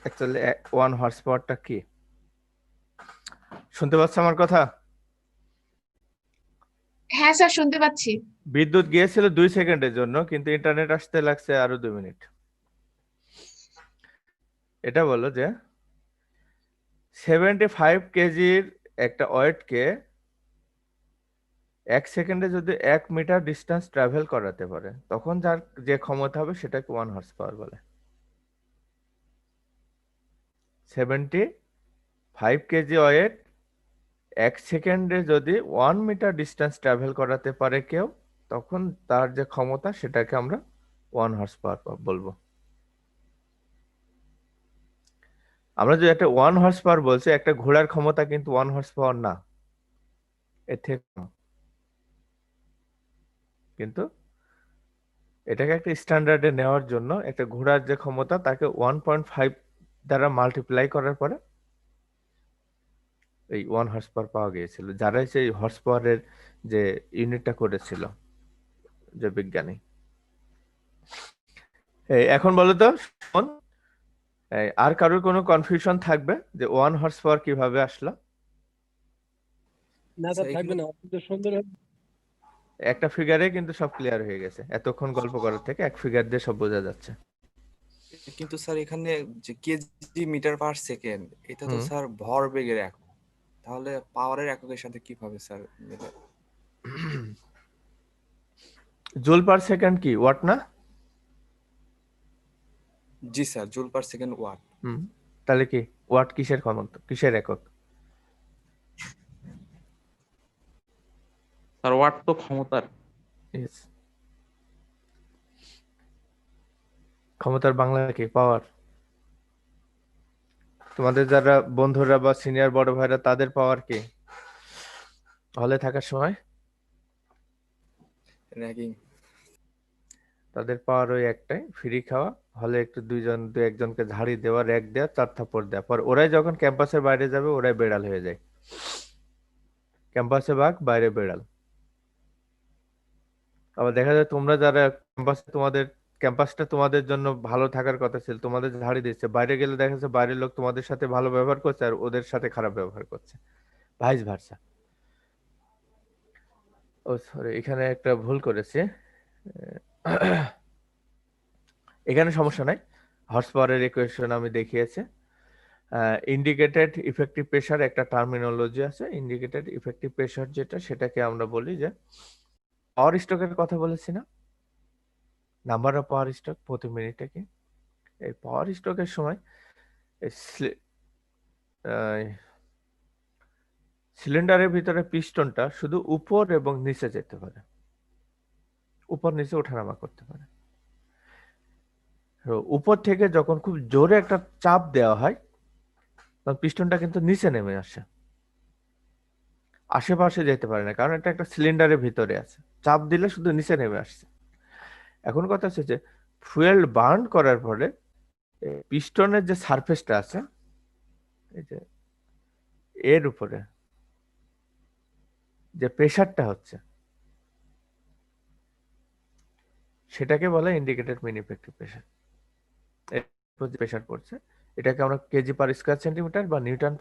অ্যাকচুয়ালি 1 হর্স পাওয়ারটা কি? শুনতে পাচ্ছ আমার কথা? হ্যাঁ স্যার শুনতে পাচ্ছি। বিদ্যুৎ গিয়েছিল 2 সেকেন্ডের জন্য, কিন্তু ইন্টারনেট আসতে লাগছে আরো 2 মিনিট। এটা বলো যে 75 কেজির একটা ওয়েটকে 1 সেকেন্ডে যদি 1 মিটার ডিস্টেন্স ট্রাভেল করাতে পারে, তখন যার যে ক্ষমতা হবে সেটাকে 1 হর্স পাওয়ার বলে। 75 কেজি ওয়েট 1 সেকেন্ডে যদি 1 মিটার ডিস্টেন্স ট্রাভেল করাতে পারে কেউ, তখন তার যে ক্ষমতা সেটাকে আমরা 1 হর্স পাওয়ার বলবো। আমরা যে একটা 1 হর্স পাওয়ার বলছি, একটা ঘোড়ার ক্ষমতা কিন্তু 1 হর্স পাওয়ার না, এর থেকে কম। কিন্তু এটাকে একটা স্ট্যান্ডার্ডে নেওয়ার জন্য একটা ঘোড়ার যে ক্ষমতা তাকে 1.5 দ্বারা মাল্টিপ্লাই করার পরে এই 1 হর্স পাওয়ার পাওয়া গিয়েছিল, যারা সেই হর্স পাওয়ারের যে ইউনিটটা করেছিল, যে বিজ্ঞানী। এখন বলো তো শোন, আর কারোর কোনো কনফিউশন থাকবে যে 1 হর্স পাওয়ার কিভাবে আসলো? না স্যার থাকবে না, আপনি তো সুন্দর একটা ফিগারে কিন্তু সব ক্লিয়ার হয়ে গেছে, এতক্ষণ গল্প করার থেকে এক ফিগার দিয়ে সব বোঝা যাচ্ছে। কিন্তু স্যার এখানে যে কেজি মিটার পার সেকেন্ড, এটা তো হুম। স্যার ভরবেগের একক, তাহলে পাওয়ারের এককের সাথে কিভাবে স্যার মিলে? জুল পার সেকেন্ড কি ওয়াট না? জি sir, joule per second watt. তাহলে কি ওয়াট কিসের ক্ষমতা, কিসের একক? স্যার ওয়াট তো ক্ষমতার। Yes. ক্ষমতার বাংলা কি? পাওয়ার। তোমাদের যারা বন্ধুরা বা সিনিয়র বড় ভাইরা, তাদের পাওয়ার কি হলে থাকার সময়? র্যাগিং। তাদের পাওয়ার ওই একটাই, ফ্রি খাওয়া, হলে একটু দু একজনকে ঝাড়ি দেওয়া, র্যাক দেওয়া, 4 থাপ্পড় দেওয়া। পর ওরাই যখন ক্যাম্পাসের বাইরে যাবে ওরাই বেড়াল হয়ে যায়। ক্যাম্পাসে বাঘ, বাইরে বেড়াল। আবার দেখা যায় তোমরা যারা ক্যাম্পাসটা তোমাদের জন্য ভালো থাকার কথা ছিল, তোমাদের ঝাড়ি দিচ্ছে, বাইরে গেলে দেখা যাচ্ছে বাইরের লোক তোমাদের সাথে ভালো ব্যবহার করছে আর ওদের সাথে খারাপ ব্যবহার করছে, ভাইস ভার্সা। ও সরি, এখানে একটা ভুল করেছি। এখানে সমস্যা নাই, হর্স পাওয়ারের ইকুয়েশন আমি দেখিয়েছি। ইন্ডিকেটেড ইফেক্টিভ প্রেসার একটা টার্মিনোলজি আছে। ইন্ডিকেটেড ইফেক্টিভ প্রেসার যেটা, সেটাকে আমরা বলি যে পাওয়ার স্ট্রোকের কথা বলেছি না, নাম্বার অফ পাওয়ার স্ট্রোক প্রতি মিনিটে কি। এই পাওয়ার স্ট্রোকের সময় সিলিন্ডারের ভিতরে পিস্টনটা শুধু উপর এবং নিচে যেতে পারে, উপর নিচে ওঠানামা করতে পারে। উপর থেকে যখন খুব জোরে একটা চাপ দেওয়া হয়, তখন পিস্টনটা কিন্তু নিচে নেমে আসে, আশেপাশে যেতে পারে না, কারণ এটা একটা সিলিন্ডারের ভিতরে আছে, চাপ দিলে শুধু নিচে নেমে আসছে। এখন কথা হচ্ছে যে ফুয়েল বার্ন করার পরে পিস্টনের যে সারফেসটা আছে, এই যে এর উপরে যে প্রেসারটা হচ্ছে, সেটাকে বলে ইন্ডিকেটেড মিন ইফেক্টিভ প্রেসার। প্রেসার পড়ছে, এটাকে আমরা কেজি পার স্কয়ার সেন্টিমিটার বা নিউটন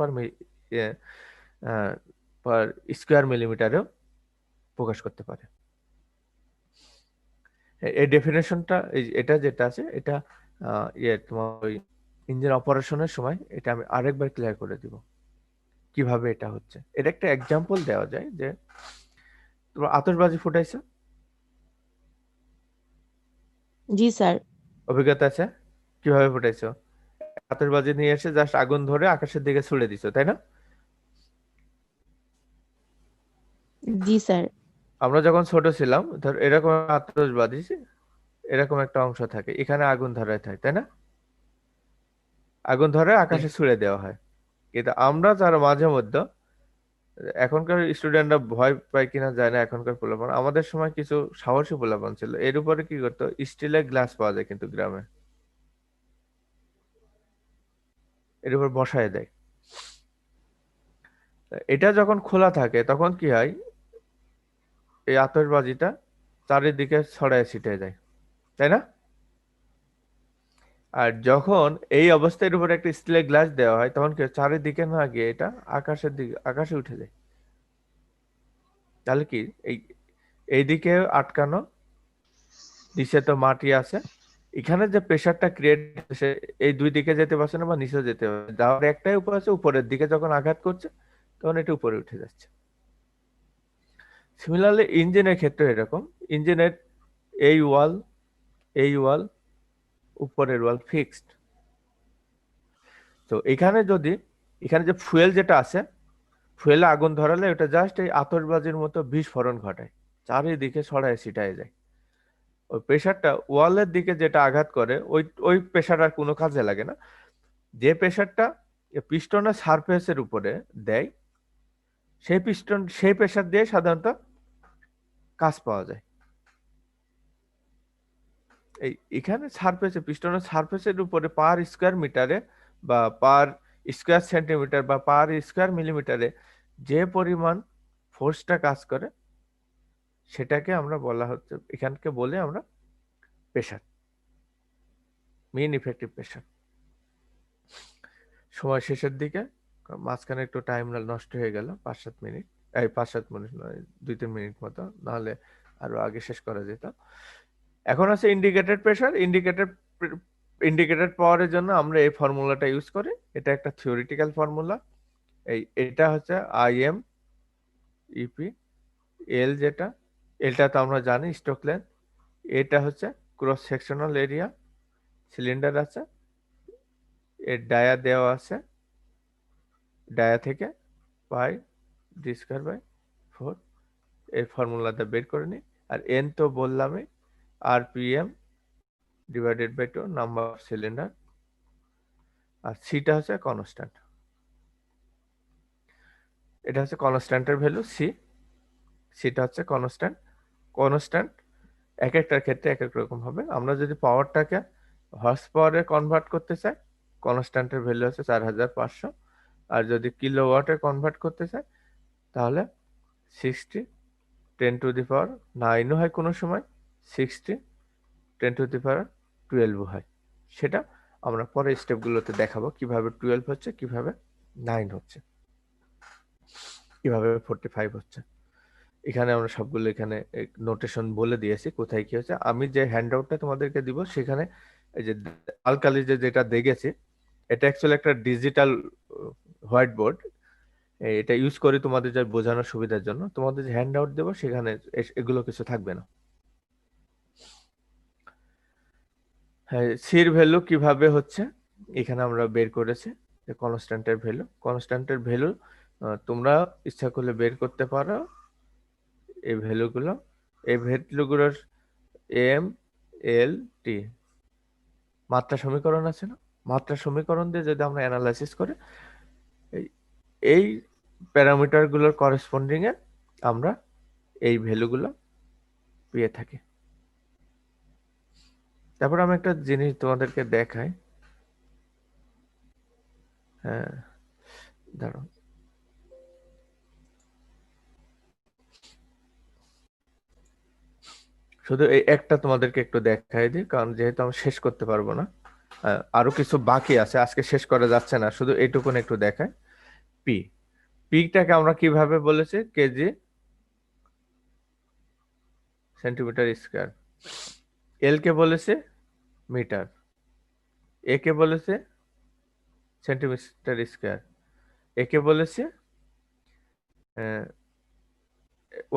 পার স্কয়ার মিলিমিটারেও প্রকাশ করতে পারে। এই ডেফিনেশনটা, এটা যেটা আছে, এটা তোমার ওই ইঞ্জিন অপারেশনের সময় এটা আমি আরেকবার ক্লিয়ার করে দিব কিভাবে এটা হচ্ছে। এটা একটা এক্সাম্পল দেওয়া যায় যে তোমরা আতশবাজি ফুটাইছো? জি স্যার। অভিজ্ঞতা আছে? কিভাবে ফুটাইছো? আতশবাজি নিয়ে এসে জাস্ট আগুন ধরে আকাশের দিকে ছুড়ে দিছো, তাই না? জি স্যার। আমরা যখন ছোট ছিলাম, ধর এরকম আতশবাজি, এরকম একটা অংশ থাকে, এখানে আগুন ধরায় থাকে, তাই না? আগুন ধরে আকাশে ছুড়ে দেওয়া হয়। কিন্তু আমরা যারা মাঝে মধ্যে, এখনকার স্টুডেন্টরা ভয় পায় কিনা যায় না, এখনকার পোলাপান, আমাদের সময় কিছু সাহসী পোলাপান ছিল, এর উপরে কি করতো, স্টিলের গ্লাস পাওয়া যায় কিন্তু গ্রামে, এর উপর বসায় দেয়। এটা যখন খোলা থাকে তখন কি হয়, এই আতশবাজিটা চারিদিকে ছড়ায় ছিটে যায়, তাই না? আর যখন এই অবস্থার উপর একটা স্টিলের গ্লাস দেওয়া হয়, তখন কি চারিদিকে না গিয়ে এটা আকাশের দিকে, আকাশে উঠে যায়। তাহলে কি এই এইদিকে আটকানো, নিচে তো মাটি আছে, এখানে যে প্রেসারটা ক্রিয়েট হচ্ছে এই দুই দিকে যেতে পারছে না বা নিচে যেতে পারছে, যাওয়ার একটাই উপায় আছে, উপরের দিকে যখন আঘাত করছে তখন এটা উপরে উঠে যাচ্ছে। সিমিলারলি ইঞ্জিনের ক্ষেত্রে এরকম, ইঞ্জিনের এই ওয়াল উপরের ওয়াল ফিক্সড। তো এখানে যে ফুয়েল যেটা আছে, ফুয়েলে আগুন ধরালে ওটা জাস্ট এই আতশবাজির মতো বিস্ফোরণ ঘটায়, চারিদিকে ছড়ায় ছিটায় যায়। ওই প্রেসারটা ওয়ালের দিকে যেটা আঘাত করে ওই প্রেসার আর কোনো কাজে লাগে না। যে প্রেসারটা পিস্টনের সারফেসের উপরে দেয়, সেই প্রেসার দিয়ে সাধারণত কাজ পাওয়া যায়। এখানে পিস্টনের সারফেসের উপরে পার স্কোয়ার মিটারে বা পার স্কোয়ার সেন্টিমিটার বা পার স্কোয়ার মিলিমিটারে যে পরিমাণ ফোর্সটা কাজ করে সেটাকে আমরা এখানকে বলে আমরা প্রেসার, মেইন ইফেক্টিভ প্রেসার। সময় শেষের দিকে, মাঝখানে একটু টাইম নষ্ট হয়ে গেল, 5-7 মিনিট, 5-7 মিনিট নয়, 2-3 মিনিট মতো, নাহলে আরো আগে শেষ করা যেত। এখন আছে ইন্ডিকেটেড প্রেসার। ইন্ডিকেটেড পাওয়ারের জন্য আমরা এই ফর্মুলাটা ইউজ করি। এটা একটা থিওরিটিক্যাল ফর্মুলা। এটা হচ্ছে IM EP, এল যেটা, এলটা তো আমরা জানি স্ট্রোক লেন্থ, এটা হচ্ছে ক্রস সেকশনাল এরিয়া, সিলিন্ডার আছে, এর ডায়া দেওয়া আছে, ডায়া থেকে পাই d²/4 এই ফর্মুলাটা বের করে নিই। আর এন তো বললামই, RPM divided by 2 number of cylinder, আর সিটা হচ্ছে কনস্ট্যান্ট। এটা হচ্ছে কনস্ট্যান্টের ভ্যালু সিটা হচ্ছে কনস্ট্যান্ট এক একটার ক্ষেত্রে এক এক রকম হবে। আমরা যদি পাওয়ারটাকে হর্স পাওয়ারে কনভার্ট করতে চাই, কনস্ট্যান্টের ভ্যালু হচ্ছে 4500। আর যদি কিলোওয়াটে কনভার্ট করতে চাই তাহলে 60 10⁹9 হয়, কোনো সময় 60 10⁻12 হয়। সেটা আমরা পরে স্টেপগুলোতে দেখাবো কিভাবে 12 হচ্ছে, কিভাবে 9 হচ্ছে, কিভাবে 45 হচ্ছে। এখানে আমরা সবগুলো এখানে নোটেশন বলে দিয়েছি কোথায় কি হচ্ছে। আমি যে হ্যান্ডআউটটা তোমাদেরকে দিব সেখানে এই যে আলকালি যেটা দেখেছি, এটা অ্যাকচুয়ালি একটা ডিজিটাল হোয়াইট বোর্ড। এটা ইউজ করি তোমাদের যা বোঝানোর সুবিধার জন্য। তোমাদের যে হ্যান্ডআউট দেবো সেখানে এগুলো কিছু থাকবে না। হ্যাঁ, সির ভ্যালু কিভাবে হচ্ছে এখানে আমরা বের করেছি। কনস্ট্যান্টের ভ্যালু তোমরা ইচ্ছা করলে বের করতে পারো। এই ভ্যালুগুলোর MLT মাত্রা সমীকরণ আছে না, মাত্রা সমীকরণ দিয়ে যদি আমরা অ্যানালাইসিস করি এই প্যারামিটার গুলোর করেসপন্ডিং এ আমরা এই ভ্যালুগুলো পেয়ে থাকি। তারপর আমি একটা জিনিস তোমাদেরকে দেখাই। হ্যাঁ, দাঁড়াও, শুধু এই একটা তোমাদেরকে একটু দেখাই দিই, কারণ যেহেতু আমি শেষ করতে পারবো না, আরো কিছু বাকি আছে, আজকে শেষ করা যাচ্ছে না, শুধু এইটুকুন একটু দেখাই। পিটাকে আমরা কিভাবে বলেছি, কেজি সেন্টিমিটার স্কয়ার। এল কে বলেছে মিটার, এ কে বলেছে সেন্টিমিটার স্কয়ার, এ কে বলেছে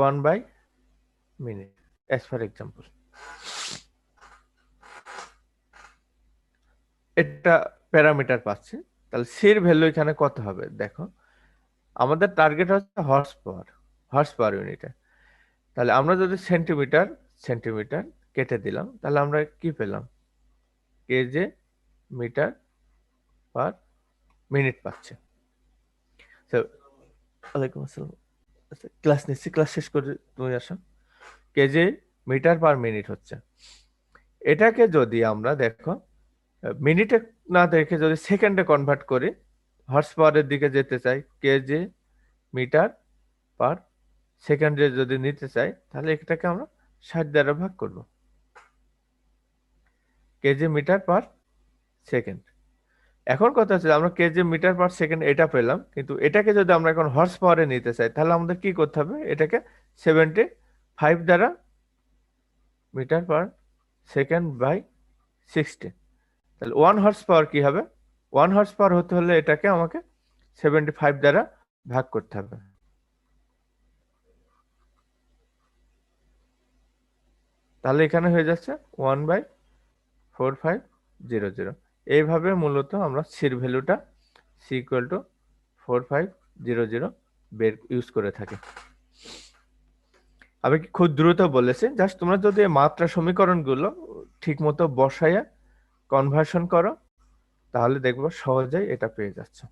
1/মিনিট as for example। এটা প্যারামিটার পাচ্ছে, তাহলে সির ভ্যালু এখানে কত হবে দেখো। আমাদের টার্গেট হচ্ছে হর্স পাওয়ার ইউনিটে। তাহলে আমরা যদি সেন্টিমিটার কেটে দিলাম, তাহলে আমরা কি পেলাম, কেজি মিটার পার মিনিট পাচ্ছে। ওয়ালাইকুম আসসালাম, ক্লাস নিচ্ছি, ক্লাস শেষ করে তুমি আসো। কেজি মিটার পার মিনিট হচ্ছে। এটাকে যদি আমরা দেখো মিনিটে না দেখে যদি সেকেন্ডে কনভার্ট করি, হর্স পাওয়ারের দিকে যেতে চাই, কেজি মিটার পার সেকেন্ডে যদি নিতে চাই, তাহলে এটাকে আমরা 60 দ্বারা ভাগ করব, কেজি মিটার পার সেকেন্ড। এখন কথা হচ্ছে আমরা কেজি মিটার পার সেকেন্ড এটা পেলাম, কিন্তু এটাকে যদি আমরা এখন হর্স পাওয়ারে নিতে চাই তাহলে আমাদের কি করতে হবে, এটাকে 75 5 দ্বারা মিটার পার সেকেন্ড বাই 60, তাহলে 1 হর্স পাওয়ার কি হবে? 1 হর্স পাওয়ার হতে হলে এটাকে আমাকে 75 দ্বারা ভাগ করতে হবে। তাহলে এখানে হয়ে যাচ্ছে 1/4500। এইভাবে মূলত আমরা সির ভ্যালুটা সি ইকুয়াল টু 4500 বের ইউজ করে থাকি। আমি কি খুব দ্রুত বলেছি, জাস্ট তোমরা যদি এই মাত্রা সমীকরণগুলো ঠিক মতো বসাইয়া কনভার্সন করো তাহলে দেখবো সহজেই এটা পেয়ে যাচ্ছে।